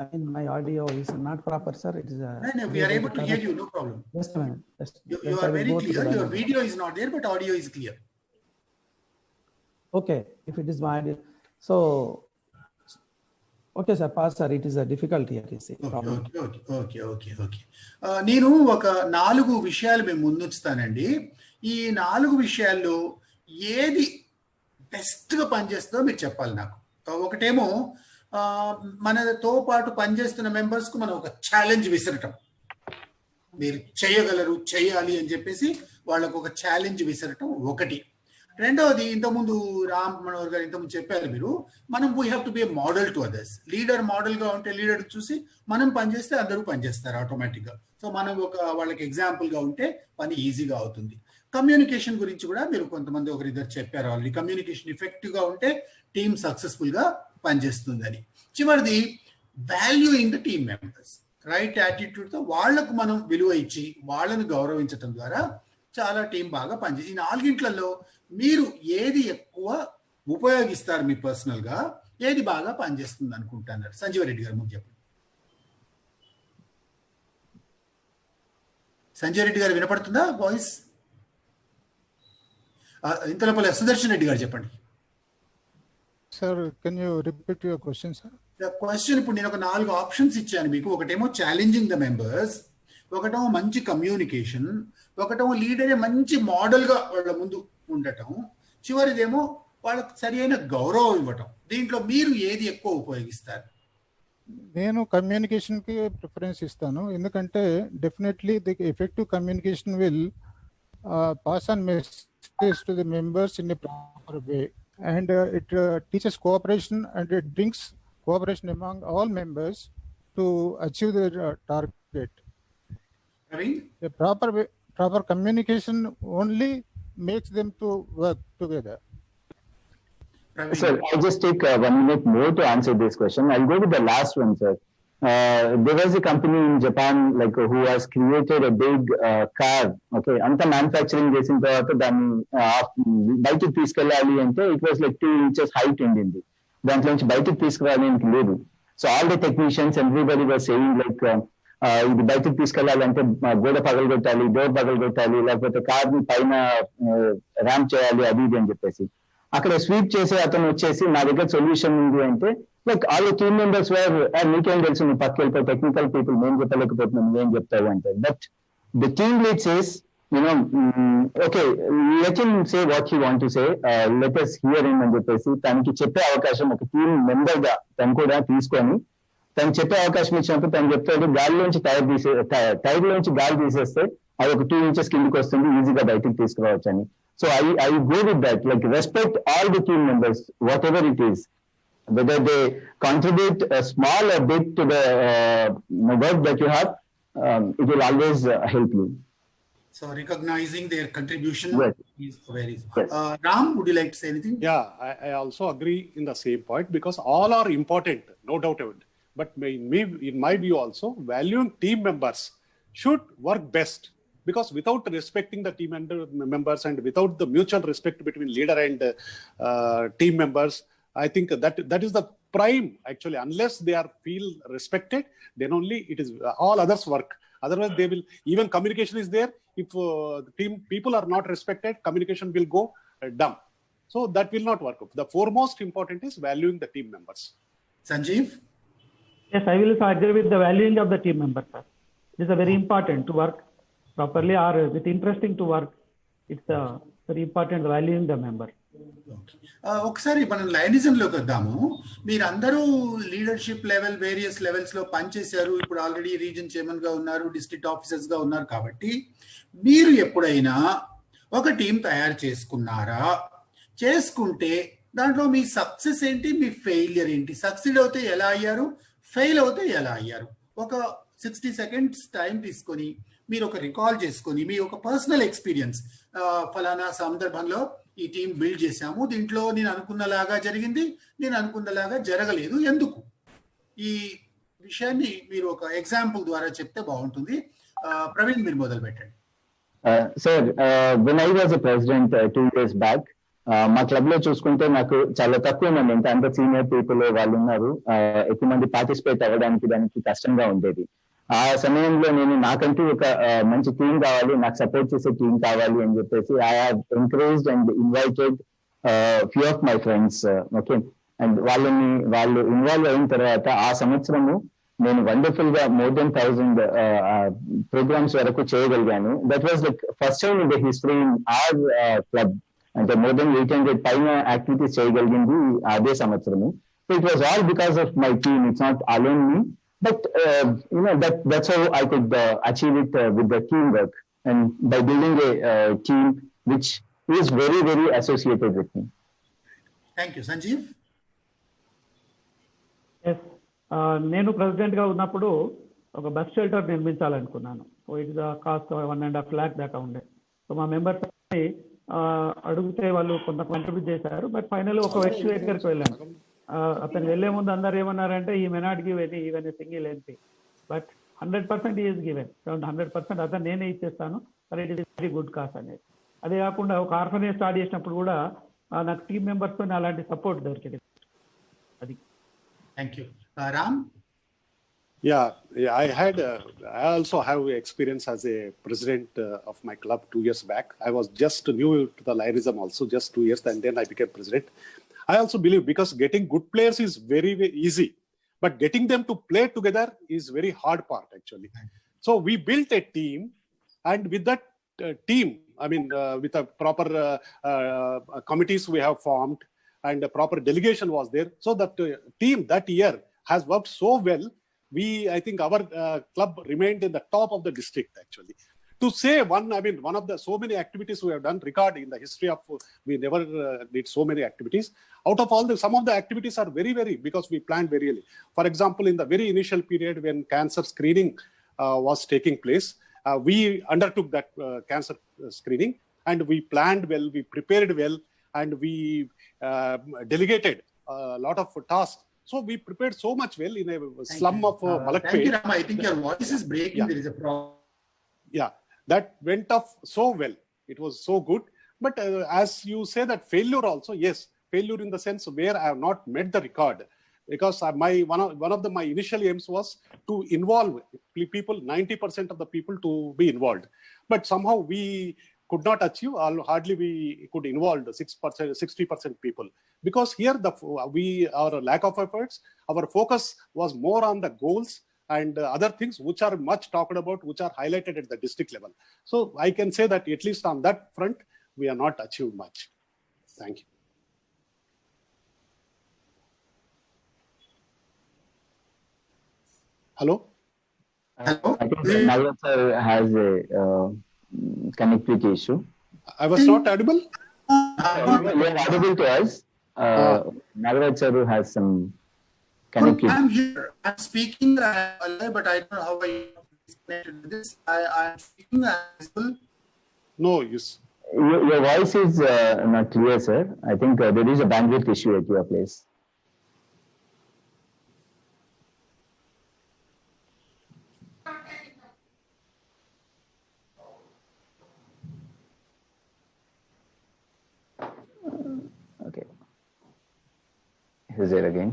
I mean, my audio is not proper, sir. It is. No, we are able to hear you. No problem. Just a minute. You are very clear. Your video is not there, but audio is clear. Okay, if it is my audio, so okay, sir. Pass, sir. It is a difficulty here. You see. Okay. నేను ఒక 4 విషయాలు మేము ముందుంచుతానండి. ఈ 4 విషయాల్లో ఏది బెస్ట్గా పనిచేస్తుందో మీరు చెప్పాలి నాకు. ఒకటేమో మనతో పాటు పనిచేస్తున్న మెంబర్స్కు మనం ఒక ఛాలెంజ్ విసరటం. మీరు చేయగలరు, చేయాలి అని చెప్పేసి వాళ్ళకు ఒక ఛాలెంజ్ విసరటం ఒకటి. రెండవది, ఇంతకుముందు రామ్ మనోహర్ గారు ఇంతకుముందు చెప్పారు మీరు, మనం we have to be A model to others. Leader మోడల్గా ఉంటే లీడర్ చూసి మనం పనిచేస్తే అందరూ పనిచేస్తారు ఆటోమేటిక్గా. సో మనం వాళ్ళకి ఎగ్జాంపుల్గా ఉంటే పని ఈజీగా అవుతుంది. కమ్యూనికేషన్ గురించి కూడా మీరు కొంతమంది ఒకరిద్దరు చెప్పారు ఆల్రెడీ. కమ్యూనికేషన్ ఎఫెక్టివ్గా ఉంటే టీమ్ సక్సెస్ఫుల్గా పనిచేస్తుందని. చివరిది, valuing the team members. Right యాటిట్యూడ్తో వాళ్లకు మనం విలువ ఇచ్చి వాళ్ళని గౌరవించడం ద్వారా చాలా టీం బాగా పనిచేస్తుంది. ఈ 4 మీరు ఏది ఎక్కువ ఉపయోగిస్తారు మీ పర్సనల్గా, ఏది బాగా పనిచేస్తుంది అనుకుంటున్నారు? సంజీవ్ రెడ్డి గారు ముందు చెప్పండి. సంజీవ్ రెడ్డి గారు వినపడుతుందా వాయిస్? ఇంత లోపల సుదర్శన్ రెడ్డి గారు చెప్పండి. sir, can you repeat your question, sir? The question, ఇప్పుడు నేను ఒక 4 ఆప్షన్స్ ఇచ్చాను మీకు. ఒకటేమో ఛాలెంజింగ్ ద మెంబర్స్, ఒకటేమో మంచి కమ్యూనికేషన్, ఒకటేమో లీడరే మంచి మోడల్గా వాళ్ళ ముందు ఉండటం, చివరిదేమో వాళ్ళకి సరి అయిన గౌరవం ఇవ్వటం. దీంట్లో మీరు ఏది ఎక్కువ ఉపయోగిస్తారు? నేను కమ్యూనికేషన్కి ప్రిఫరెన్స్ ఇస్తాను. ఎందుకంటే definitely the effective communication will pass on message to the members in a proper way, and it teachers cooperation and it brings cooperation among all members to achieve their target. Praveen? A proper communication only makes them to work together. Praveen. Sir, I'll just take 1 minute more to answer this question. I'll go with the last one, sir. There was a company in Japan who has created a big car. Okay, anta manufacturing చేసిన తర్వాత దాన్ని బయటికి తీసుకెళ్ళాలి అంటే it was like 2 inches height ఉండింది. దాంట్లో నుంచి బయటికి తీసుకురావడానికి లేదు. So all the technicians, everybody was saying ఇది బయటకు తీసుకెళ్లాలంటే గోడ పగలగొట్టాలి, డోర్ పగలగొట్టాలి, లేకపోతే కార్ ని పైన ర్యాంప్ చేయాలి, అది ఇది అని చెప్పేసి. అక్కడ స్వీప్ చేసే అతను వచ్చేసి నా దగ్గర సొల్యూషన్ ఉంది అంటే ఆల్ టీమ్ మెంబర్స్ వేర్ నీకేం తెలుసు, నువ్వు పక్క వెళ్ళిపోయి టెక్నికల్ పీపుల్ మేము చెప్పలేకపోతున్నాం, నువ్వేం చెప్తావు అంటే. But the team lead says okay, let him say what he want to say, let us hear him అని చెప్పేసి తనకి చెప్పే అవకాశం ఒక టీమ్ మెంబర్ గా తను కూడా తీసుకొని తను చెప్పే అవకాశం ఇచ్చినప్పుడు తను చెప్తాడు, గాలిలోంచి టైర్ లోంచి గాలి తీసేస్తే అది ఒక 2 inches కిందకి వస్తుంది, ఈజీగా బయటకు తీసుకురావచ్చు అని. So I go with that, respect all the team members what ever it is, whether they contribute a small or big to the work that you have, it will always help you. So recognizing their contribution Yes. is very. Yes. Ram, would you like to say anything? Yeah, I also agree in the same point, because all are important, no doubt about it. But in my view also, valuing team members should work best, because without respecting the team members and without the mutual respect between leader and team members, I think that is the prime actually. Unless they feel respected, then only it is all others work. Otherwise, they will, even communication is there. If people are not respected, communication will go dumb. So that will not work. The foremost important is valuing the team members. Sanjeev? Yes, I will agree with the valuing of the team members, sir. It is very important to work properly or with interesting to work. It's very important valuing the member. ఒకసారి మనం లైనిజంలోకి వద్దాము. మీరందరూ leadership level, various levels లో పనిచేశారు. ఇప్పుడు already reason chairman గా ఉన్నారు, district officers గా ఉన్నారు. కాబట్టి మీరు ఎప్పుడైనా ఒక టీం తయారు చేసుకున్నారా? చేసుకుంటే దాంట్లో మీ సక్సెస్ ఏంటి, మీ ఫెయిలియర్ ఏంటి? సక్సీడ్ అవుతే ఎలా అయ్యారు, ఫెయిల్ అవుతే ఎలా అయ్యారు? ఒక 60 seconds టైం తీసుకొని మీరు ఒక రికాల్ చేసుకొని మీ ఒక పర్సనల్ ఎక్స్పీరియన్స్, ఫలానా సందర్భంలో ఈ టీం బిల్డ్ చేశాము, దీంట్లో నేను అనుకున్నలాగా జరిగింది, నేను అనుకున్నలాగా జరగలేదు, ఎందుకు? ఈ విషయాన్ని మీరు ఒక ఎగ్జాంపుల్ ద్వారా చెప్తే బాగుంటుంది. ప్రవీణ్, మీరు మొదలు పెట్టండి. Sir, when I was a president 2 years back, మా క్లబ్ లో చూసుకుంటే నాకు చాలా తక్కువ మంది, అంటే అంత సీనియర్ పీపుల్ వాళ్ళు ఉన్నారు, ఎక్కువ మంది పార్టిసిపేట్ అవ్వడానికి దానికి కష్టంగా ఉండేది. ఆ సమయంలో నేను నాకంటూ ఒక మంచి టీం కావాలి, నాకు సపోర్ట్ చేసే టీం కావాలి అని చెప్పేసి I have encouraged and invited few of my friends. Okay, and వాళ్ళు ఇన్వాల్వ్ అయిన తర్వాత ఆ సంవత్సరము నేను వండర్ఫుల్ గా మోర్ దెన్ 1000 ప్రోగ్రామ్స్ వరకు చేయగలిగాను. That was like first time in the history in our club. అంటే మోర్ దెన్ 800 పైన యాక్టివిటీస్ చేయగలిగింది అదే సంవత్సరము. So it was all because of my team, it's not alone me. But that's how I could achieve it with the teamwork and by building a team which is very, very associated with me. Thank you. Sanjeev? Yes, నేను president గా ఉన్నప్పుడు ఒక bus shelter నిర్మించాలనుకున్నాను. So it is cost 1.5 lakh దాకా ఉండే. So మా members అడిగితే వాళ్ళు కొంత కాంట్రిబ్యూట్ చేశారు. బట్ ఫైనల్ ఒక వ్యక్తి దగ్గరికి వెళ్ళాను. అతను వెళ్లే ముందు అందరు ఏమన్నారంటే ఈ may not give even single MP, but 100% is given. 100% అతను నేనే ఇచ్చేస్తాను, but it is very good cause అనేది. అదే కాకుండా ఒక ఆర్ఫనేజ్ స్టార్ట్ చేసినప్పుడు కూడా నాకు టీమ్ మెంబర్స్ తో అలాంటి సపోర్ట్ దొరికింది. అది. Thank you. Ram? Yeah, I also have experience as a president of my club 2 years back. I was just new to the Lionism also, just 2 years, and then I became president. I also believe because getting good players is very, very easy, but getting them to play together is very hard part actually. So we built a team, and with that team, I mean, with a proper committees we have formed, and a proper delegation was there. So that team that year has worked so well. I think our club remained in the top of the district actually. To say one of the so many activities we have done, record in the history of, we never did so many activities. Out of all some of the activities are very, very, because we planned very early. For example, in the very initial period when cancer screening was taking place, we undertook that cancer screening, and we planned well, we prepared well, and we delegated a lot of tasks. So we prepared so much well in a slum of Malakpet. Thank you, Rama. I think your voice is breaking. Yeah. There is a problem. Yeah, that went off so well. It was so good. But as you say that failure also, yes, failure in the sense where I have not met the record. Because one of my initial aims was to involve people, 90% of the people to be involved. But somehow we could not achieve, hardly we could involve 60% people. Because here our lack of efforts, our focus was more on the goals and other things which are much talked about, which are highlighted at the district level. So I can say that at least on that front, we are not achieved much. Thank you. Hello? Hello? I think Nagar sir has a connectivity issue. I was not audible? You are audible to us. Nagaraj sir has some connectivity. I'm here. I'm speaking, but I don't know how I connected to this. I'm speaking as well. No, yes. Your voice is not clear, sir. I think there is a bandwidth issue at your place. Okay. Is it again?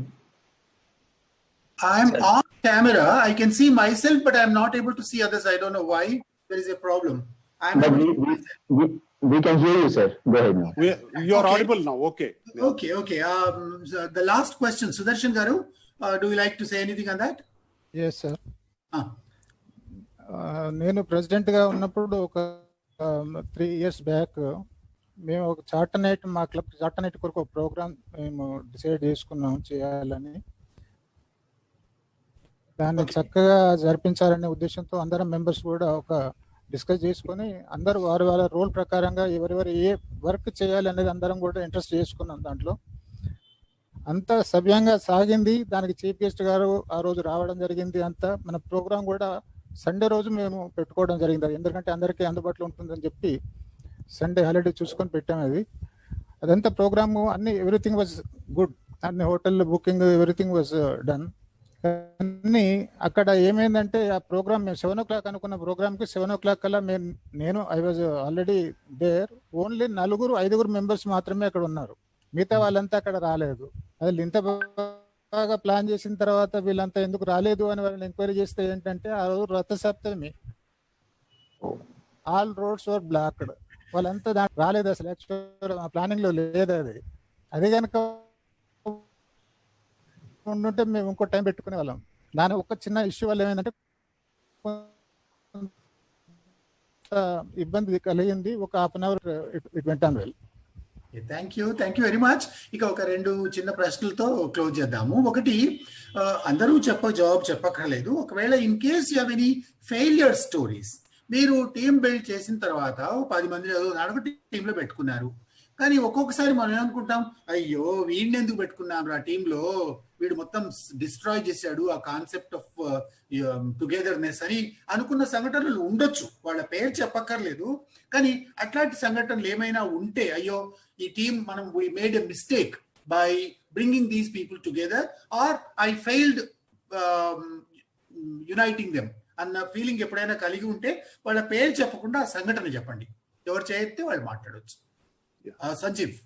I'm on camera. I can see myself, but I'm not able to see others. I don't know why. There is a problem. But we can hear you, sir. Go ahead now. You are audible now. Okay. Okay. So the last question, Sudarshan Garu, do you like to say anything on that? Yes, sir. నేను ప్రెసిడెంట్గా ఉన్నప్పుడు ఒక 3 years back మేము ఒక చార్టనైట్ మా club చార్టనైట్ కొరకు ఒక programme మేము డిసైడ్ చేసుకున్నాం చేయాలని. దాన్ని చక్కగా జరిపించాలనే ఉద్దేశంతో అందరం మెంబర్స్ కూడా ఒక డిస్కస్ చేసుకొని అందరూ వారి వాళ్ళ రోల్ ప్రకారంగా ఎవరెవరు ఏ వర్క్ చేయాలి అనేది అందరం కూడా ఇంట్రెస్ట్ చేసుకున్నాం. దాంట్లో అంతా సవ్యంగా సాగింది. దానికి చీఫ్ గెస్ట్ గారు ఆ రోజు రావడం జరిగింది. అంతా మన ప్రోగ్రామ్ కూడా సండే రోజు మేము పెట్టుకోవడం జరిగింది. ఎందుకంటే అందరికీ అందుబాటులో ఉంటుందని చెప్పి సండే హాలిడే చూసుకొని పెట్టాము. అదంతా ప్రోగ్రాము అన్ని ఎవ్రీథింగ్ వాజ్ గుడ్. అన్ని hotel booking everything was done. కానీ అక్కడ ఏమైందంటే ఆ ప్రోగ్రామ్ మేము 7 o'clock అనుకున్న ప్రోగ్రామ్కి 7 o'clock కల్లా నేను I was already there. Only 4-5 members మాత్రమే అక్కడ ఉన్నారు. మిగతా వాళ్ళంతా అక్కడ రాలేదు. అది ఇంత బాగా ప్లాన్ చేసిన తర్వాత వీళ్ళంతా ఎందుకు రాలేదు అని వాళ్ళని ఎంక్వైరీ చేస్తే ఏంటంటే ఆ రోజు రథసప్తమి, ఆల్ రోడ్స్ వర్ బ్లాక్డ్. వాళ్ళంతా దానికి రాలేదు. అసలు యాక్చువల్ ప్లానింగ్ లో లేదు. అది కనుక ఉండుంటే మేము ఇంకో టైం పెట్టుకునే వాళ్ళం. దాని ఒక చిన్న ఇష్యూ వల్ల ఏమైందంటే ఇబ్బంది కలిగింది. ఒక 1/2 hour it went on well. Thank you very much. ఇక ఒక 2 చిన్న ప్రశ్నలతో క్లోజ్ చేద్దాము. ఒకటి, అందరూ జవాబు చెప్పక్కర్లేదు. ఒకవేళ in case you have any failure stories, మీరు టీం బిల్డ్ చేసిన తర్వాత 10 మంది ఒక టీంలో పెట్టుకున్నారు. కానీ ఒక్కొక్కసారి మనం ఏమనుకుంటాం, అయ్యో వీడిని ఎందుకు పెట్టుకున్నాం రా టీంలో, వీడు మొత్తం డిస్ట్రాయ్ చేశాడు ఆ కాన్సెప్ట్ ఆఫ్ టుగెదర్నెస్ అని అనుకున్న సంఘటనలు ఉండొచ్చు. వాళ్ళ పేరు చెప్పక్కర్లేదు. కానీ అట్లాంటి సంఘటనలు ఏమైనా ఉంటే, అయ్యో ఈ టీం మనం we made a mistake by bringing these people together, or I failed uniting them అన్న ఫీలింగ్ ఎప్పుడైనా కలిగి ఉంటే వాళ్ళ పేరు చెప్పకుండా ఆ సంఘటన చెప్పండి. ఎవరు చేస్తే వాళ్ళు మాట్లాడవచ్చు. సంజీవ్.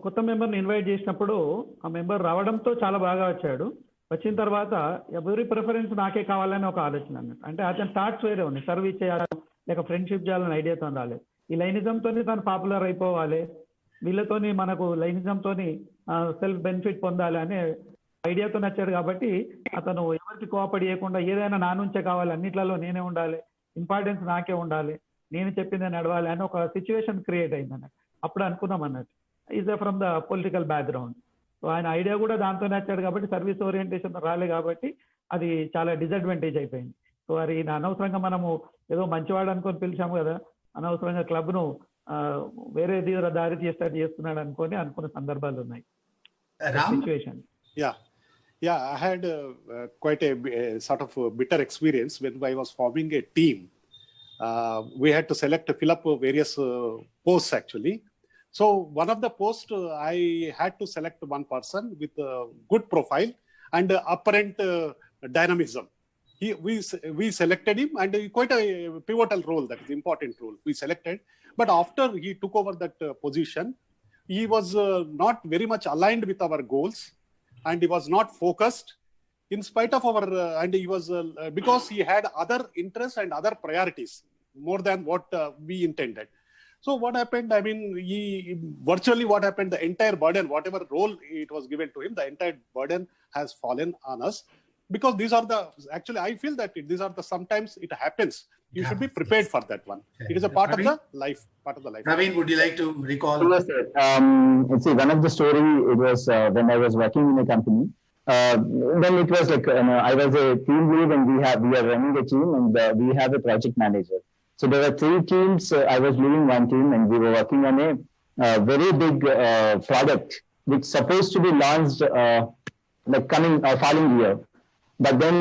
కొత్త మెంబర్ని ఇన్వైట్ చేసినప్పుడు ఆ మెంబర్ రావడంతో చాలా బాగా వచ్చాడు. వచ్చిన తర్వాత ఎవరి ప్రిఫరెన్స్ నాకే కావాలని ఒక ఆలోచన అన్నట్టు. అంటే అతని థాట్స్ వేరే ఉన్నాయి. సర్వీస్ చేయాలి లేక ఫ్రెండ్షిప్ చేయాలని ఐడియాతో రాలేదు. ఈ లైనిజంతో తను పాపులర్ అయిపోవాలి, వీళ్ళతోని మనకు లైంగికంతోని సెల్ఫ్ బెనిఫిట్ పొందాలి అనే ఐడియాతో నచ్చాడు కాబట్టి అతను ఎవరికి కోఆపరేట్ చేయకుండా ఏదైనా నా నుంచే కావాలి, అన్నిట్లలో నేనే ఉండాలి, ఇంపార్టెన్స్ నాకే ఉండాలి, నేను చెప్పిందే నడవాలి అని ఒక సిచ్యువేషన్ క్రియేట్ అయింది అన్నట్టు. అప్పుడు అనుకున్నాం అన్నట్టు is from the political background. So ఆయన ఐడియా కూడా దాంతో నచ్చాడు కాబట్టి సర్వీస్ ఓరియంటేషన్ రాలే కాబట్టి అది చాలా డిసడ్వాంటేజ్ అయిపోయింది. సో అది అనవసరంగా మనము ఏదో మంచివాడు అనుకొని పిలిచాము కదా, అనవసరంగా క్లబ్ను వేరే దారి చేస్తున్నాడు అనుకున్న సందర్భాలు ఉన్నాయి. Situation. Yeah, I had quite a sort of bitter experience when I was forming a team. We had to fill up various posts actually. So one of the posts, I had to select one person with a good profile and apparent dynamism. We selected him, and quite a pivotal role, that is important role we selected. But after he took over that position, he was not very much aligned with our goals, and he was not focused in spite of our and he was because he had other interests and other priorities more than what we intended. So what happened, I mean, what happened, the entire burden, whatever role it was given to him, the entire burden has fallen on us, because these are actually I feel that these are sometimes it happens. You should be prepared for that one. It is a part of the life. Praveen, would you like to recall? Yes, sir. See, one of the story, it was when I was working in a company. Then it was like I was a team lead, and we are running a team, and we have a project manager. So there were 3 teams. I was leading one team, and we were working on a very big product which supposed to be launched like following year. But then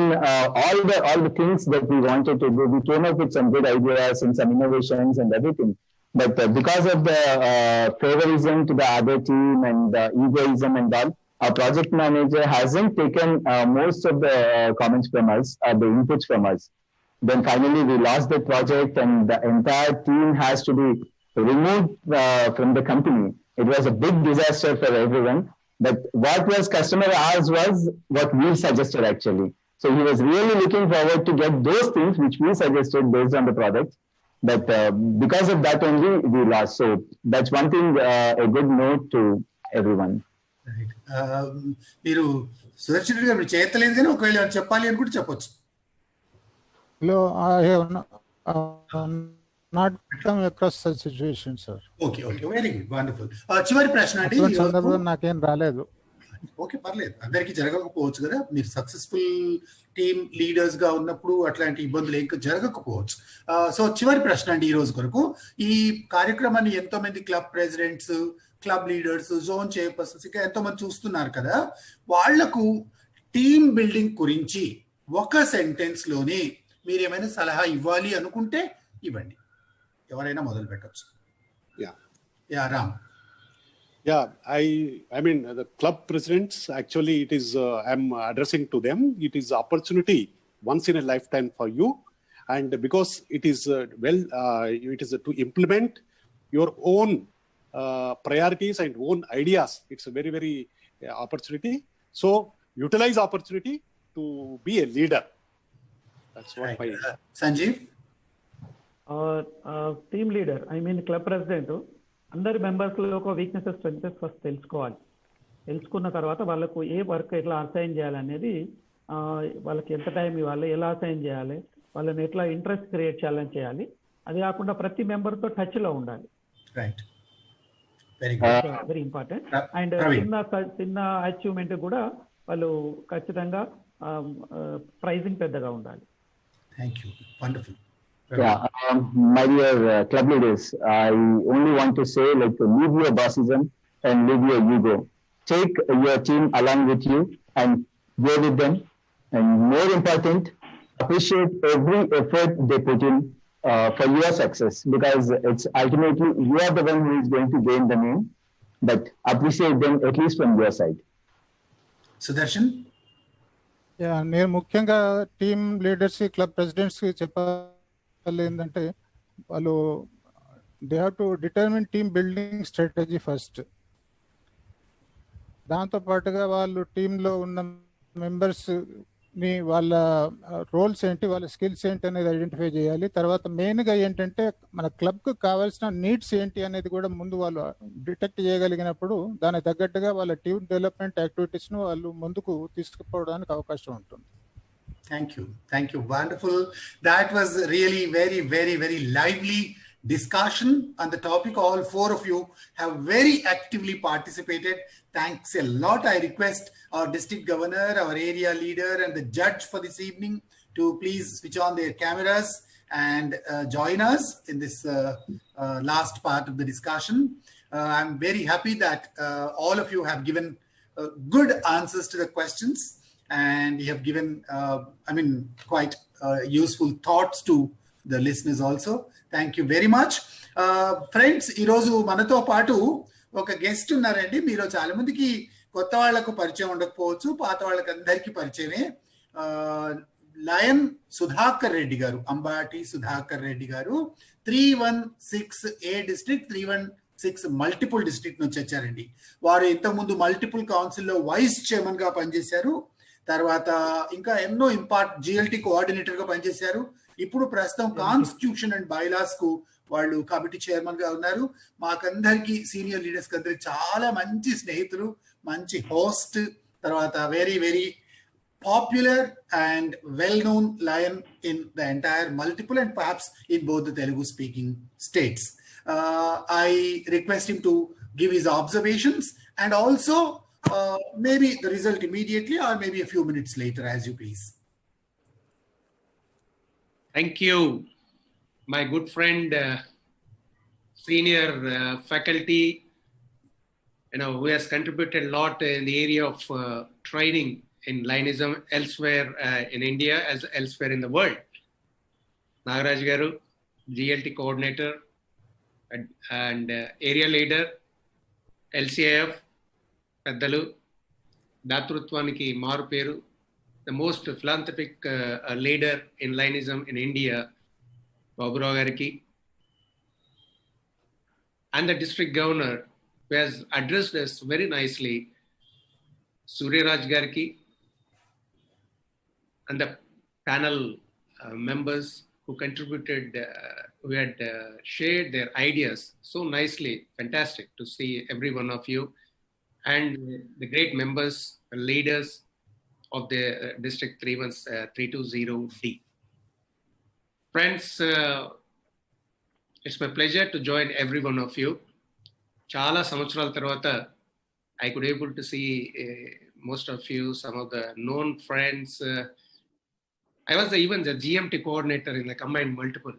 all the things that we wanted to do, we came up with some good ideas and some innovations and everything. But because of the favorism to the other team and egoism and all, our project manager hasn't taken most of the comments from us, the inputs from us. Then finally we lost the project, and the entire team has to be removed from the company. It was a big disaster for everyone. But what was customer asked was what we suggested actually. So he was really looking forward to get those things which we suggested based on the product. But because of that only we lost. So that's one thing, a good note to everyone. Right. మీరు సుదర్శన్ రెడ్డి గారు చేయలేదు కానీ ఒకవేళ చెప్పాలి అని కూడా చెప్పొచ్చు. I have not come across such situation, sir. Okay, very good, wonderful. చివరి ప్రశ్న అండి. సందర్భం నాకేం రాలేదు. ఓకే, పర్లేదు, అందరికీ జరగకపోవచ్చు కదా. మీరు సక్సెస్ఫుల్ టీమ్ లీడర్స్ గా ఉన్నప్పుడు అట్లాంటి ఇబ్బందులు ఇంకా జరగకపోవచ్చు. సో చివరి ప్రశ్న అండి ఈ రోజు కొరకు. ఈ కార్యక్రమాన్ని ఎంతో మంది club presidents, club leaders, zone chairpersons ఇంకా ఎంతో మంది చూస్తున్నారు కదా. వాళ్లకు టీమ్ బిల్డింగ్ గురించి ఒక సెంటెన్స్ లోనే మీరు ఏమైనా సలహా ఇవ్వాలి అనుకుంటే ఇవ్వండి. ఎవరైనా మొదలు పెట్టచ్చు. Ram. I mean, the club presidents, actually it is I'm addressing to them, it is opportunity once in a lifetime for you, and because it is it is to implement your own priorities and own ideas. It's a very, very opportunity. So utilize opportunity to be a leader. That's what my Sanjeev. Team leader, I mean club president, అందరి మెంబర్స్లో ఒక weaknesses, స్ట్రెంగ్తెస్ first తెలుసుకోవాలి. తెలుసుకున్న తర్వాత వాళ్ళకు ఏ work ఎట్లా assign చేయాలనేది, వాళ్ళకి ఎంత టైం ఇవ్వాలి, ఎలా అసైన్ చేయాలి, వాళ్ళని ఎట్లా ఇంట్రెస్ట్ క్రియేట్ చేయాలని చేయాలి. అది కాకుండా ప్రతి మెంబర్తో టచ్లో ఉండాలి. Right, very important. అండ్ చిన్న అచీవ్మెంట్ కూడా వాళ్ళు ఖచ్చితంగా ప్రైజింగ్ పెద్దగా ఉండాలి. Thank you, wonderful. My dear club leaders, I only want to say, like, leave your bossism and leave your ego. Take your team along with you and go with them. And more important, appreciate every effort they put in for your success, because it's ultimately you are the one who is going to gain the name. But appreciate them at least from your side. Sudarshan. నేను ముఖ్యంగా team leaders, club presidents చెప్పాలి ఏంటంటే, వాళ్ళు they have to determine team building strategy first. దాంతో పాటుగా వాళ్ళు టీంలో ఉన్న మెంబర్స్ వాళ్ళ రోల్స్ ఏంటి, వాళ్ళ స్కిల్స్ ఏంటి అనేది ఐడెంటిఫై చేయాలి. తర్వాత మెయిన్గా ఏంటంటే మన క్లబ్కి కావాల్సిన నీడ్స్ ఏంటి అనేది కూడా ముందు వాళ్ళు డిటెక్ట్ చేయగలిగినప్పుడు దానికి తగ్గట్టుగా వాళ్ళ టీమ్ డెవలప్మెంట్ యాక్టివిటీస్ను వాళ్ళు ముందుకు తీసుకుపోవడానికి అవకాశం ఉంటుంది. Thank you. Thank you. Wonderful. That was really very, very, very lively discussion on the topic. All four of you have very actively participated. Thanks a lot. I request our district governor, our area leader, and the judge for this evening to please switch on their cameras and join us in this last part of the discussion. I'm very happy that all of you have given good answers to the questions, and you have given, quite useful thoughts to the listeners also. Thank you very much. Friends, ఈరోజు మనతో పాటు ఒక guest ఉన్నారండి. మీరు చాలా మందికి కొత్త వాళ్లకు పరిచయం ఉండకపోవచ్చు, పాత వాళ్ళకి అందరికీ పరిచయమే. లయన్ సుధాకర్ రెడ్డి గారు, అంబాటి సుధాకర్ రెడ్డి గారు 316A డిస్ట్రిక్ట్, 316 మల్టిపుల్ డిస్ట్రిక్ట్ నుంచి వచ్చారండి. వారు ఇంతకుముందు మల్టిపుల్ కౌన్సిల్లో వైస్ చైర్మన్ గా పనిచేశారు. తర్వాత ఇంకా ఎన్నో జిఎల్టీ కోఆర్డినేటర్ గా పనిచేశారు. ఇప్పుడు ప్రస్తుతం కాన్స్టిట్యూషన్ అండ్ బైలాస్ కు వాళ్ళు కమిటీ చైర్మన్ గా ఉన్నారు. మాకందరికి సీనియర్ లీడర్స్ కి అందరికి చాలా మంచి స్నేహితులు, మంచి హోస్ట్. తర్వాత very very popular and well known lion in the entire multiple and perhaps in both the Telugu speaking states. I request him to give his observations and also maybe the result immediately or maybe a few minutes later, as you please. Thank you, my good friend, senior faculty, who has contributed a lot in the area of training in Lionism elsewhere in India as elsewhere in the world. Nagaraj Garu, GLT coordinator and area leader, LCIF, పెద్దలు, దాతృత్వానికి మారు పేరు, the most philanthropic leader in Lionism in India, Baburao gariki, and the district governor who has addressed us very nicely, Suryaraj gariki, and the panel members who contributed, who had shared their ideas so nicely. Fantastic to see every one of you. And the great members and leaders of the District 320D. Friends, it's my pleasure to join every one of you. Chala samvatsaraల తర్వాత I could able to see most of you, some of the known friends. I was even the GMT coordinator in the combined multiple.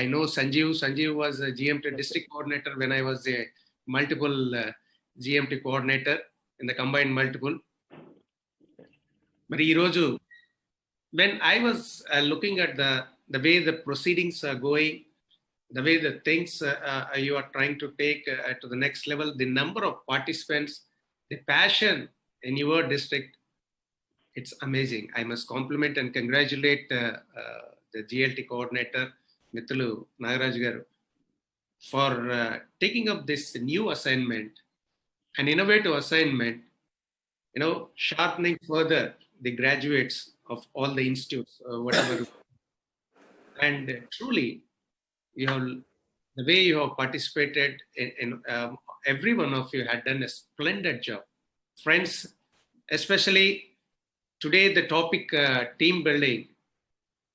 I know Sanjeev. Sanjeev was a GMT district coordinator when I was a multiple GMT coordinator in the combined multiple. But Iroju, when I was looking at the way the proceedings are going, the way the things you are trying to take to the next level, the number of participants, the passion in your district, it's amazing. I must compliment and congratulate the GLT coordinator, Mithulu Nagaraj Garu, for taking up this new assignment, an innovative assignment, sharpening further the graduates of all the institutes, whatever. And truly, the way you have participated in every one of you had done a splendid job. Friends, especially today, the topic team building,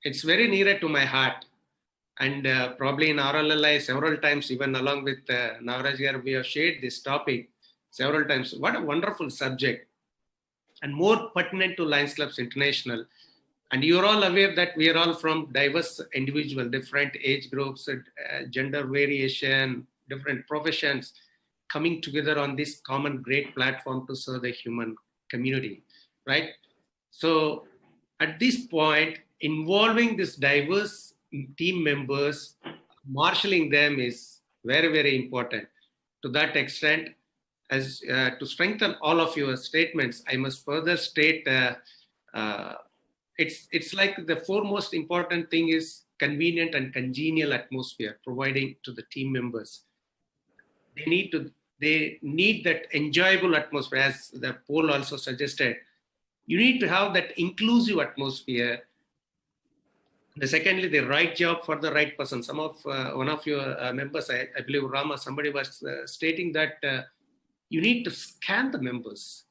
it's very near to my heart. And probably in RLLI several times, even along with Nagaraj Garu, we have shared this topic several times. What a wonderful subject, and more pertinent to Lions Clubs International. And you're all aware that we are all from diverse individuals, different age groups, gender variation, different professions, coming together on this common great platform to serve the human community, right? So at this point, involving this diverse team members, marshalling them is very, very important. To that extent, as to strengthen all of your statements, I must further state it's like the foremost important thing is convenient and congenial atmosphere providing to the team members. They need that enjoyable atmosphere, as the poll also suggested. You need to have that inclusive atmosphere. Secondly, the right job for the right person. Some of one of your members, I believe Rama, somebody was stating that you need to scan the members,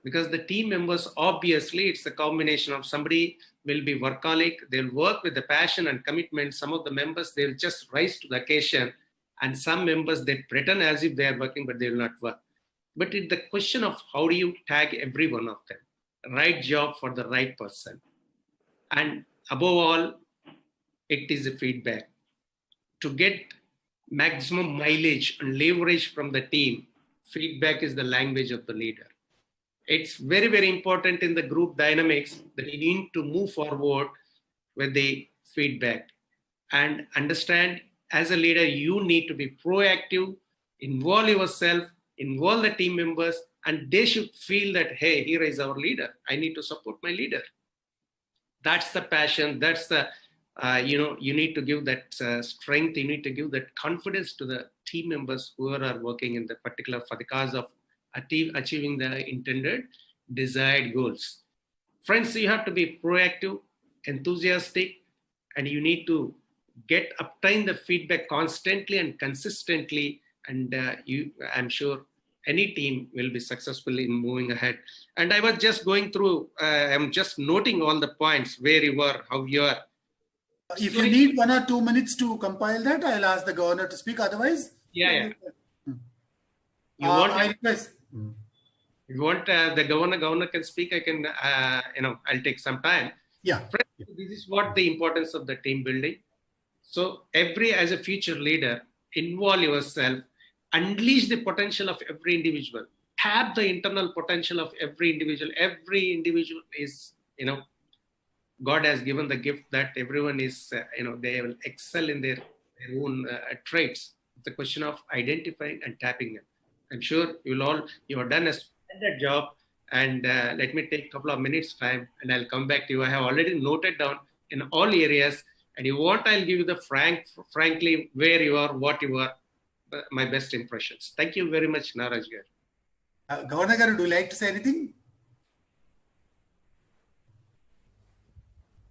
because the team members, obviously, it's a combination of somebody will be workaholic, they'll work with the passion and commitment. Some of the members, they'll just rise to the occasion, and some members, they pretend as if they are working, but they will not work. But it's the question of how do you tag every one of them? Right job for the right person. And above all, it is a feedback. To get maximum mileage and leverage from the team, feedback is the language of the leader. It's very, very important in the group dynamics that you need to move forward with the feedback and understand, as a leader, you need to be proactive, involve yourself, involve the team members, and they should feel that, hey, here is our leader. I need to support my leader. That's the passion. That's the, you need to give that strength. You need to give that confidence to the team members who are working in the particular for the cause of achieving the intended desired goals. Friends, you have to be proactive, enthusiastic, and you need to obtain the feedback constantly and consistently. And I'm sure any team will be successful in moving ahead. And I was just going through, I'm just noting all the points where you were, how you are. If you need 1 or 2 minutes to compile that, I'll ask the governor to speak. Otherwise, yeah. I request. If you want the governor can speak, I can, I'll take some time. Yeah. Friends, this is what the importance of the team building. So as a future leader, involve yourself, unleash the potential of every individual, tap the internal potential of every individual. Every individual is, God has given the gift that everyone is, they will excel in their own traits. It's a question of identifying and tapping them. I'm sure you have done a splendid job. And let me take a couple of minutes time and I'll come back to you. I have already noted down in all areas. And you want, I'll give you the frankly, where you are, what you are, my best impressions. Thank you very much, Naraj Garu. Governor Garu, do you like to say anything?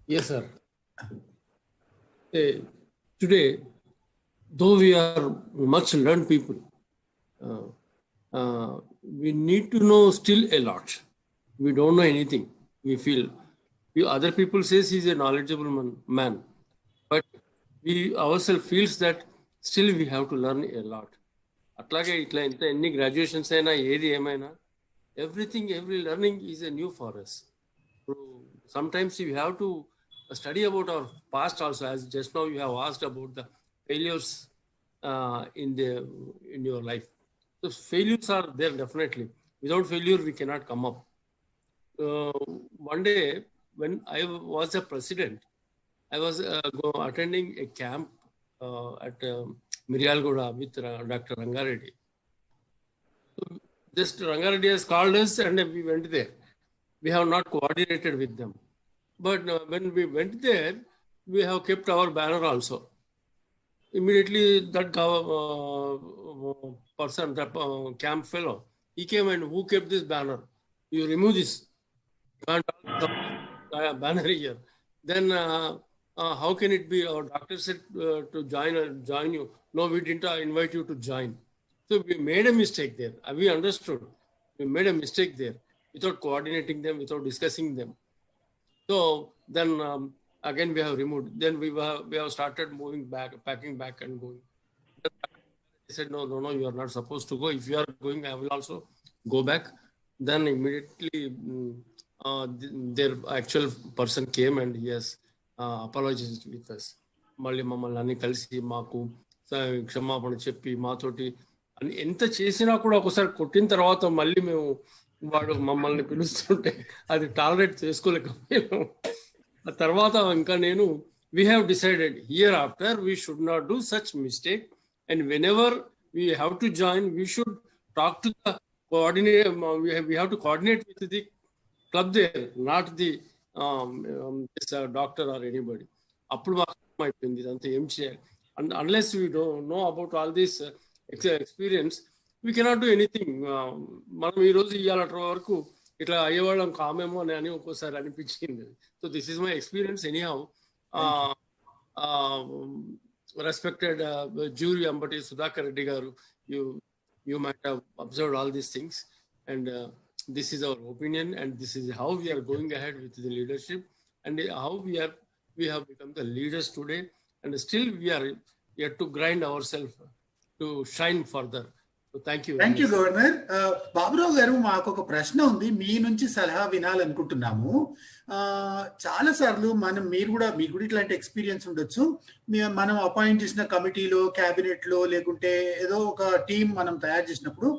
Yes, sir. Today, though we are much learned people, we need to know still a lot. We don't know anything. We feel. Other people says he's a knowledgeable man. But we ourselves feels that still we have to learn a lot. Atlage itla inta any graduations aina edi emaina, every learning is a new for us. So sometimes we have to study about our past also, as just now you have asked about the failures in your life. So failures are there definitely. Without failure, we cannot come up. One day when I was a president, I was attending a camp at Miryalgoda with Dr. Rangareddy. So just Rangareddy has called us and we went there. We have not coordinated with them. But when we went there, we have kept our banner also. Immediately that person, that camp fellow, he came and who kept this banner? You remove this. You can't have banner here. Then how can it be? Our doctor said to join you. No, we didn't invite you to join. So we made a mistake there. We understood. We made a mistake there without coordinating them, without discussing them. So then again we have removed. Then we have started moving back, packing back and going. They said, no, you are not supposed to go. If you are going, I will also go back. Then immediately their actual person came and he has apologized with us. మళ్ళీ మమ్మల్ని అన్ని కలిసి మాకు క్షమాపణ చెప్పి మాతోటి ఎంత చేసినా కూడా ఒకసారి కొట్టిన తర్వాత మళ్ళీ మేము వాడు మమ్మల్ని పిలుస్తుంటే అది టాలరేట్ చేసుకోలేకపోయాము. ఆ తర్వాత ఇంకా నేను we have decided hereafter we should not do such mistake, and whenever we have to join, we should talk to the coordinator. We have to coordinate with the club there, not the this doctor or anybody. అప్పుడు మాకు అయిపోయింది ఇదంతా ఏం చేయాలి. Unless we don't know about all this experience, we cannot do anything. మనం ఈరోజు ఇవాళ వరకు ఇట్లా అయ్యేవాళ్ళం కామేమో అని ఒక్కోసారి అనిపించింది. So this is my experience anyhow. Respected jury Ambati Sudhakar Reddy garu, you might have observed all these things, and this is our opinion, and this is how we are going ahead with the leadership, and how we have become the leaders today, and still we are yet to grind ourselves to shine further. So thank you. Thank you governor. Baburao గారు, మాకు ఒక ప్రశ్న ఉంది, మీ నుంచి సలహా వినాలనుకుంటున్నాము. చాలా సార్లు మీకు కూడా ఇట్లాంటి ఎక్స్పీరియన్స్ ఉండొచ్చు. మనం అపాయింట్ చేసిన కమిటీలో, క్యాబినెట్ లో, లేకుంటే ఏదో ఒక టీం మనం తయారు చేసినప్పుడు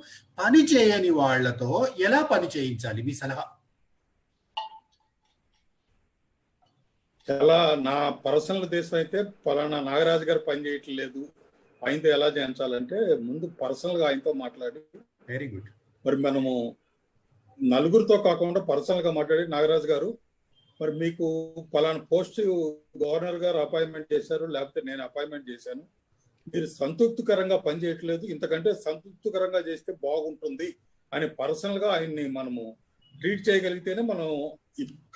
పని చేయని వాళ్లతో ఎలా పని చేయించాలి, మీ సలహా? చాలా నా పర్సనల్ దేశం అయితే పలానా నాగరాజు గారు పని చేయట్లేదు, ఆయనతో ఎలా చేయించాలంటే ముందు పర్సనల్ గా ఆయనతో మాట్లాడి, వెరీ గుడ్, మరి మనము నలుగురితో కాకుండా పర్సనల్ గా మాట్లాడి, నాగరాజు గారు మరి మీకు పలానా పోస్ట్ గవర్నర్ గారు అపాయింట్మెంట్ చేశారు, లేకపోతే నేను అపాయింట్మెంట్ చేశాను, మీరు సంతృప్తికరంగా పనిచేయట్లేదు, ఇంతకంటే సంతృప్తికరంగా చేస్తే బాగుంటుంది అని పర్సనల్ గా ఆయన్ని మనము ట్రీట్ చేయగలిగితేనే మనం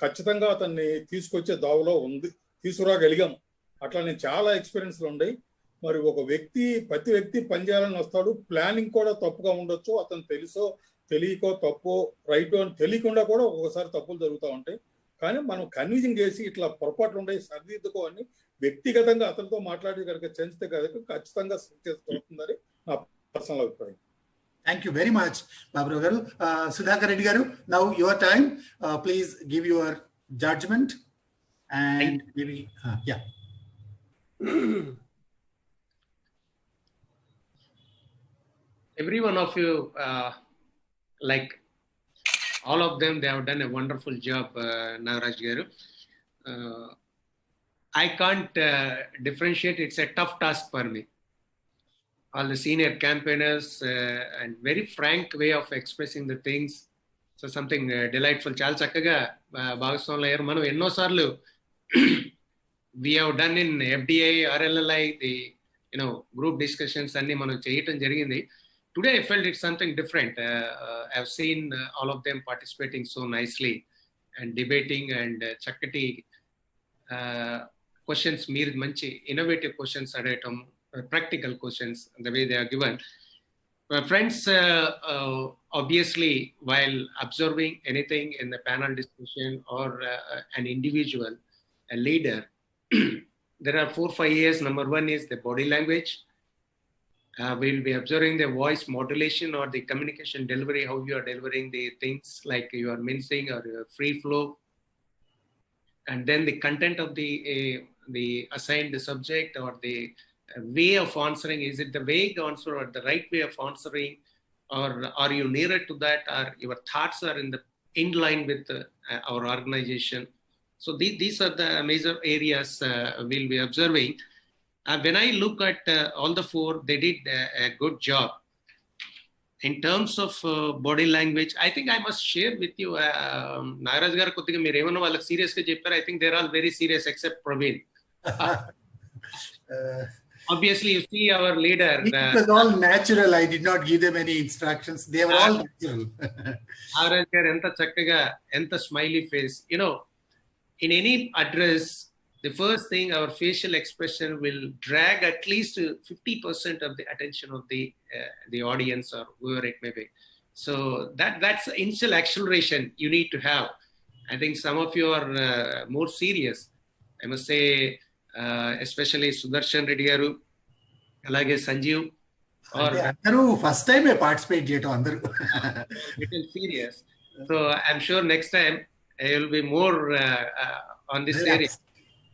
ఖచ్చితంగా అతన్ని తీసుకొచ్చే దావలో తీసుకురాగలిగాం. అట్లా నేను చాలా ఎక్స్పీరియన్స్లు ఉన్నాయి. మరి ఒక వ్యక్తి, ప్రతి వ్యక్తి పనిచేయాలని వస్తాడు, ప్లానింగ్ కూడా తప్పుగా ఉండొచ్చు, అతను తెలుసో తెలియకో తప్పో రైటో అని తెలియకుండా కూడా ఒక్కొక్కసారి తప్పులు జరుగుతూ ఉంటాయి. కానీ మనం కన్విజింగ్ చేసి ఇట్లా పొరపాట్లు ఉంటాయి సరిదిద్దుకో అని వ్యక్తిగతంగా అతనితో మాట్లాడి కనుక చెంచితే కనుక ఖచ్చితంగా సక్సెస్ దొరుకుతుందని నా పర్సనల్ అభిప్రాయం. Thank you very much Baburao గారు. సుధాకర్ రెడ్డి గారు, now your time, please give your judgement and yeah. Every one of you, like all of them, they have done a wonderful job, Nagaraj Garu. I can't differentiate. It's a tough task for me. All the senior campaigners and very frank way of expressing the things. So something delightful. Chala chakkaga bhagaswamlo ayyaru. Manu enno sarlu we have done in FDI, RLLI, the group discussions anni manu cheyatam jarigindi. Today I felt it's something different. I've seen all of them participating so nicely and debating and chakkati questions, meer manchi innovative questions adayatam, practical questions, the way they are given. Friends, obviously while observing anything in the panel discussion or an individual, a leader, there are 4-5 areas. Number one is the body language. We'll be observing the voice modulation or the communication delivery, how you are delivering the things, like you are mincing or free flow. And then the content of the assigned subject or the way of answering. Is it the vague answer or the right way of answering? Or are you nearer to that? Or your thoughts are in line with our organization? So these are the major areas we'll be observing. When I look at all the four, they did a good job. In terms of body language, I think I must share with you, Nagaraj garu koddiga meer emanna vallaku serious ga chepparu. I think they're all very serious except Praveen. Obviously, you see our leader. It was all natural. I did not give them any instructions. They were all natural. Nagaraj garu enta chakkaga, enta smiley face. In any address, the first thing, our facial expression will drag at least 50% of the attention of the audience or whoever it may be. So that's initial acceleration you need to have. I think some of you are more serious. I must say, especially Sudarshan Reddy garu, alage Sanjeev, or andaru first time participate cheyatam andaru little serious. So I'm sure next time I will be more on this area.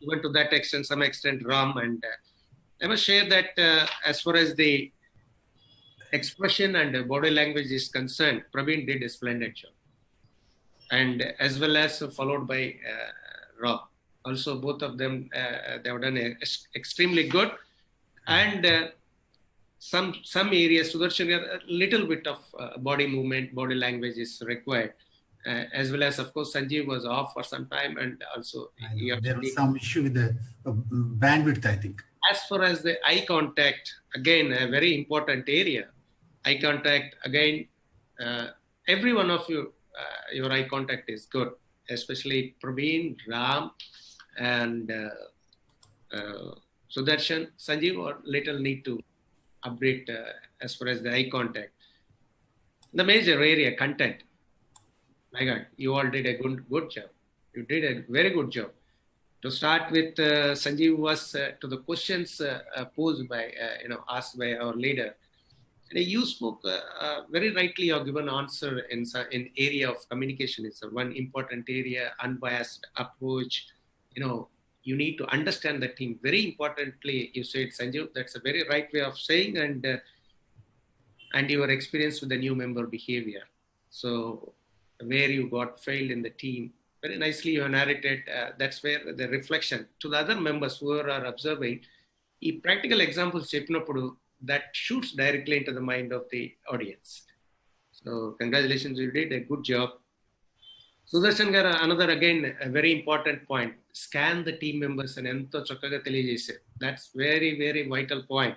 Even to that extent, some extent, Ram, and I must share that as far as the expression and body language is concerned, Praveen did a splendid job, and as well as followed by Ram. Also, both of them they have done extremely good, and some areas, Sudarshan, a little bit of body movement, body language is required. As well as, of course, Sanjeev was off for some time, and also there was some issue with the bandwidth, I think. As far as the eye contact, again, a very important area. Eye contact, again, every one of you your eye contact is good, especially Praveen, Ram, and Sudarshan. Sanjeev or little need to update as far as the eye contact. The major area, content. My God, you all did a good job. You did a very good job. To start with, Sanjeev was to the questions posed by, asked by our leader. You spoke very rightly or given answer in area of communication. It's one important area, unbiased approach. You need to understand the team. Very importantly, you said, Sanjeev, that's a very right way of saying, and your experience with the new member behavior. So where you got failed in the team, very nicely you narrated. That's where the reflection to the other members who are observing, practical examples that shoots directly into the mind of the audience. So congratulations, you did a good job. Sudarshan Garu, another again a very important point. Scan the team members and ento chakkaga teliyajese. That's very, very vital point.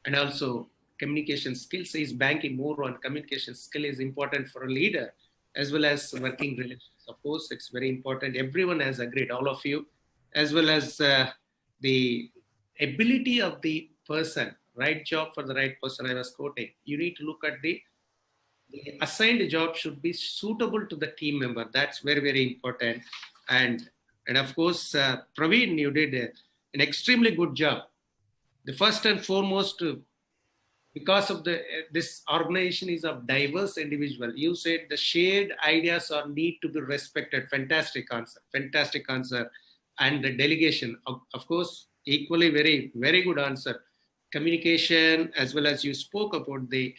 And also communication skills is banking more on communication skill is important for a leader as well as working relations. Of course, it's very important. Everyone has agreed, all of you, as well as the ability of the person, right job for the right person I was quoting. You need to look at the assigned job should be suitable to the team member. That's very, very important. And of course, Praveen, you did an extremely good job. The first and foremost, because of this organization is of diverse individual. You said the shared ideas are need to be respected. Fantastic answer. Fantastic answer. And the delegation, of course, equally very, very good answer. Communication, as well as you spoke about the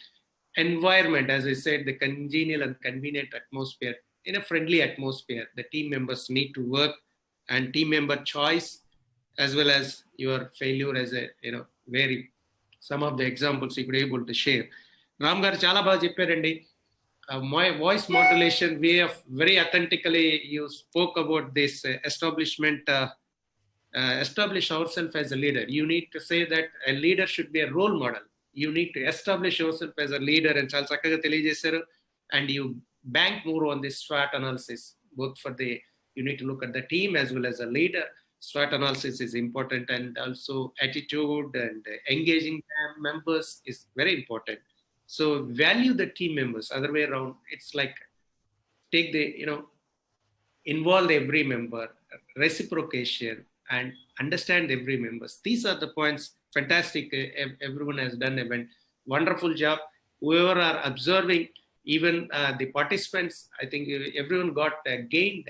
environment, as I said, the congenial and convenient atmosphere. In a friendly atmosphere, the team members need to work, and team member choice, as well as your failure as a, very, some of the examples you could be able to share. Ram garu chala baga chepparandi. My voice modulation way of very authentically you spoke about this establishment, establish ourselves as a leader. You need to say that a leader should be a role model. You need to establish yourself as a leader and chala chakkaga teliyajesaru, and you bank more on this SWOT analysis, both for you need to look at the team as well as a leader. SWOT analysis is important, and also attitude and engaging members is very important. So value the team members, other way around. It's like take involve every member, reciprocation, and understand every members. These are the points. Fantastic. Everyone has done a wonderful job. Whoever are observing, even the participants, I think everyone got gained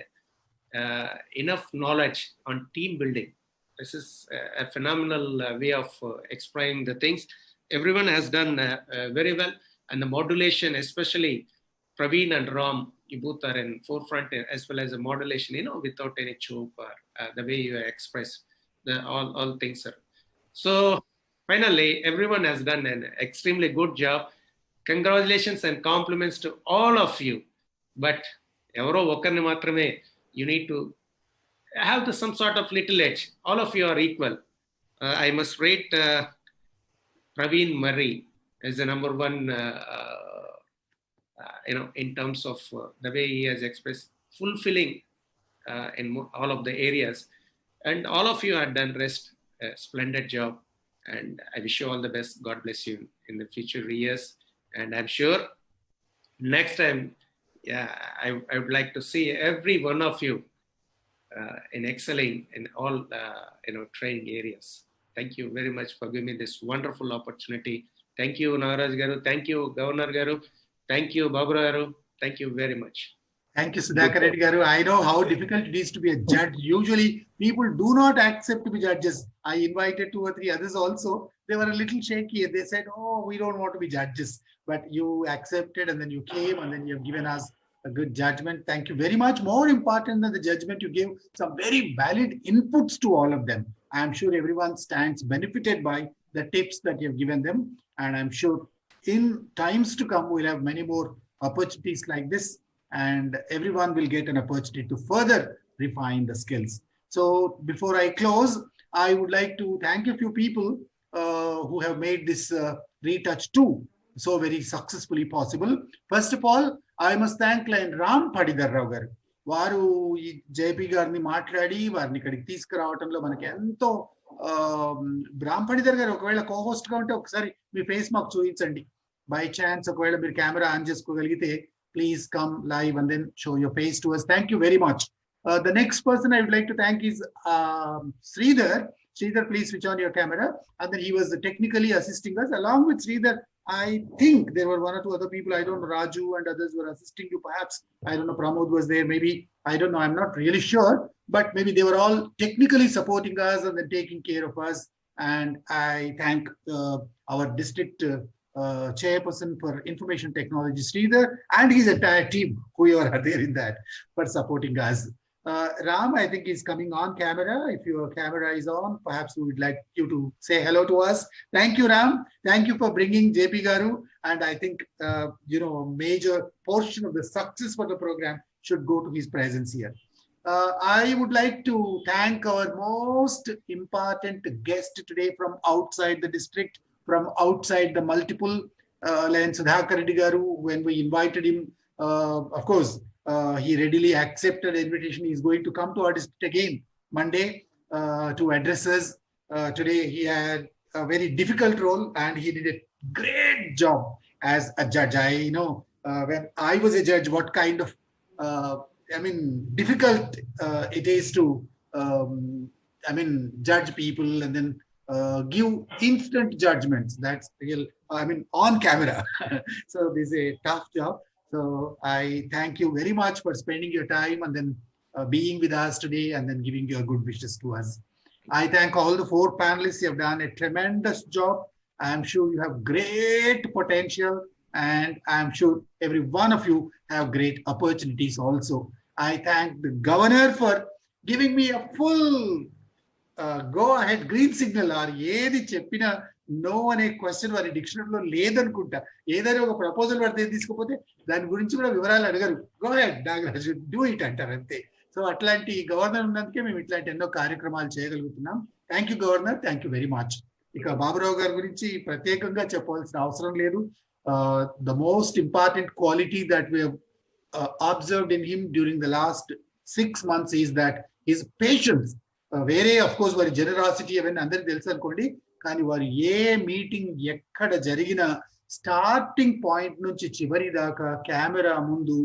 enough knowledge on team building. This is a phenomenal way of explaining the things. Everyone has done very well, and the modulation, especially Praveen and Ram, you both are in forefront, as well as the modulation, without any choke or the way you express all things. So finally, everyone has done an extremely good job. Congratulations and compliments to all of you. But you need to have some sort of little edge. All of you are equal. I must rate Praveen Murray as the number one, in terms of the way he has expressed, fulfilling in all of the areas. And all of you have done rest, a splendid job. And I wish you all the best. God bless you in the future years. And I'm sure next time, I would like to see every one of you in excelling in all training areas. Thank you very much for giving me this wonderful opportunity. Thank you, Nagaraj Garu. Thank you, Governor Garu. Thank you, Babura Garu. Thank you very much. Thank you, Sudhakar Reddy Garu. I know how difficult it is to be a judge. Usually, people do not accept to be judges. I invited 2 or 3 others also. They were a little shaky. They said, "Oh, we don't want to be judges." But you accepted, and then you came, and then you have given us a good judgment. Thank you very much. More important than the judgment, you gave some very valid inputs to all of them. I am sure everyone stands benefited by the tips that you have given them. And I'm sure in times to come, we'll have many more opportunities like this, and everyone will get an opportunity to further refine the skills. So before I close, I would like to thank a few people who have made this Retouch 2 so very successfully possible. First of all, I must thank client Ram Padidar Rao garu. వారు ఈ JP గారిని మాట్లాడి వారిని ఇక్కడికి తీసుకురావడంలో మనకి ఎంతో రామ్ పడిదర్ గారు ఒకవేళ కోహోస్ట్ గా ఉంటే ఒకసారి మీ ఫేస్ మాకు చూపించండి. బై ఛాన్స్ ఒకవేళ మీరు కెమెరా ఆన్ చేసుకోగలిగితే please come live and then show your face to us. Thank you very much. The next person I would like to thank is Sridhar. Sridhar, please switch on your camera. And then he was technically assisting us. Along with Sridhar, I think there were one or two other people. I don't know, Raju and others were assisting you perhaps. I don't know, Pramod was there maybe. I don't know, I'm not really sure. But maybe they were all technically supporting us and then taking care of us. And I thank our district chairperson for information technology, Sridhar, and his entire team, whoever are there in that, for supporting us. Ram, I think he's coming on camera. If your camera is on, perhaps we would like you to say hello to us. Thank you, Ram. Thank you for bringing JP Garu. And I think, a major portion of the success for the program should go to his presence here. I would like to thank our most important guest today from outside the district, from outside the multiple, Lion Sudhakar Reddy Garu. When we invited him, of course, he readily accepted the invitation. He is going to come to our district again Monday to address us. Today he had a very difficult role and he did a great job as a judge. When I was a judge, what kind of, difficult it is to, judge people and then give instant judgments. That's real, on camera. So this is a tough job. So I thank you very much for spending your time and then being with us today and then giving your good wishes to us. I thank all the 4 panelists. You have done a tremendous job. I'm sure you have great potential and I'm sure every one of you have great opportunities also. I thank the governor for giving me a full go ahead green signal or ఏది చెప్పినా no అనే question వారి డిక్షనరీలో లేదనుకుంటా. ఏదైనా ఒక proposal పడితే తీసుకుపోతే దాని గురించి కూడా వివరాలు అడగరు. Go head Nagaraju do it అంటారు అంతే. సో అట్లాంటి గవర్నర్ ఉన్నందుకే మేము ఇట్లాంటి ఎన్నో కార్యక్రమాలు చేయగలుగుతున్నాం. Thank you governor, thank you very much. ఇక బాబురావు గారి గురించి ప్రత్యేకంగా చెప్పవలసిన అవసరం లేదు. The most important quality that we observed in him during the last 6 months is that his patience. వేరే అఫ్ కోర్స్ వారి జెనరాసిటీ అవన్నీ అందరికి తెలుసు అనుకోండి, కానీ వారు ఏ మీటింగ్ ఎక్కడ జరిగినా స్టార్టింగ్ పాయింట్ నుంచి చివరి దాకా కెమెరా ముందు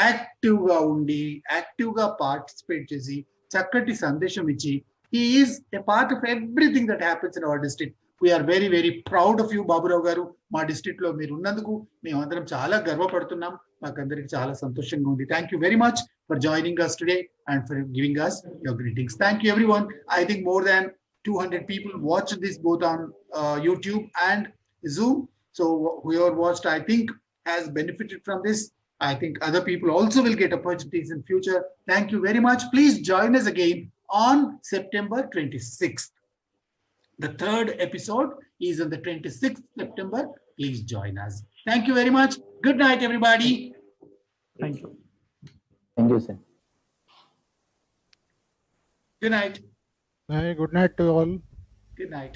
యాక్టివ్ గా ఉండి యాక్టివ్ గా పార్టిసిపేట్ చేసి చక్కటి సందేశం ఇచ్చి he is a part of everything that happens in our district. We are very, very proud of you, Baburao garu. మా డిస్ట్రిక్ట్ లో మీరు ఉన్నందుకు మేమందరం చాలా గర్వపడుతున్నాం. మాకందరికి చాలా సంతోషంగా ఉంది. Thank you very much for joining us today and for giving us your greetings. Thank you everyone. I think more than 200 people watched this both on YouTube and Zoom. So whoever watched, I think, has benefited from this. I think other people also will get opportunities in future. Thank you very much. Please join us again on September 26th. The 3rd episode is on the 26th September. Please join us. Thank you very much. Good night, everybody. Thank you. Thank you, sir. Good night. Good night to all. Good night.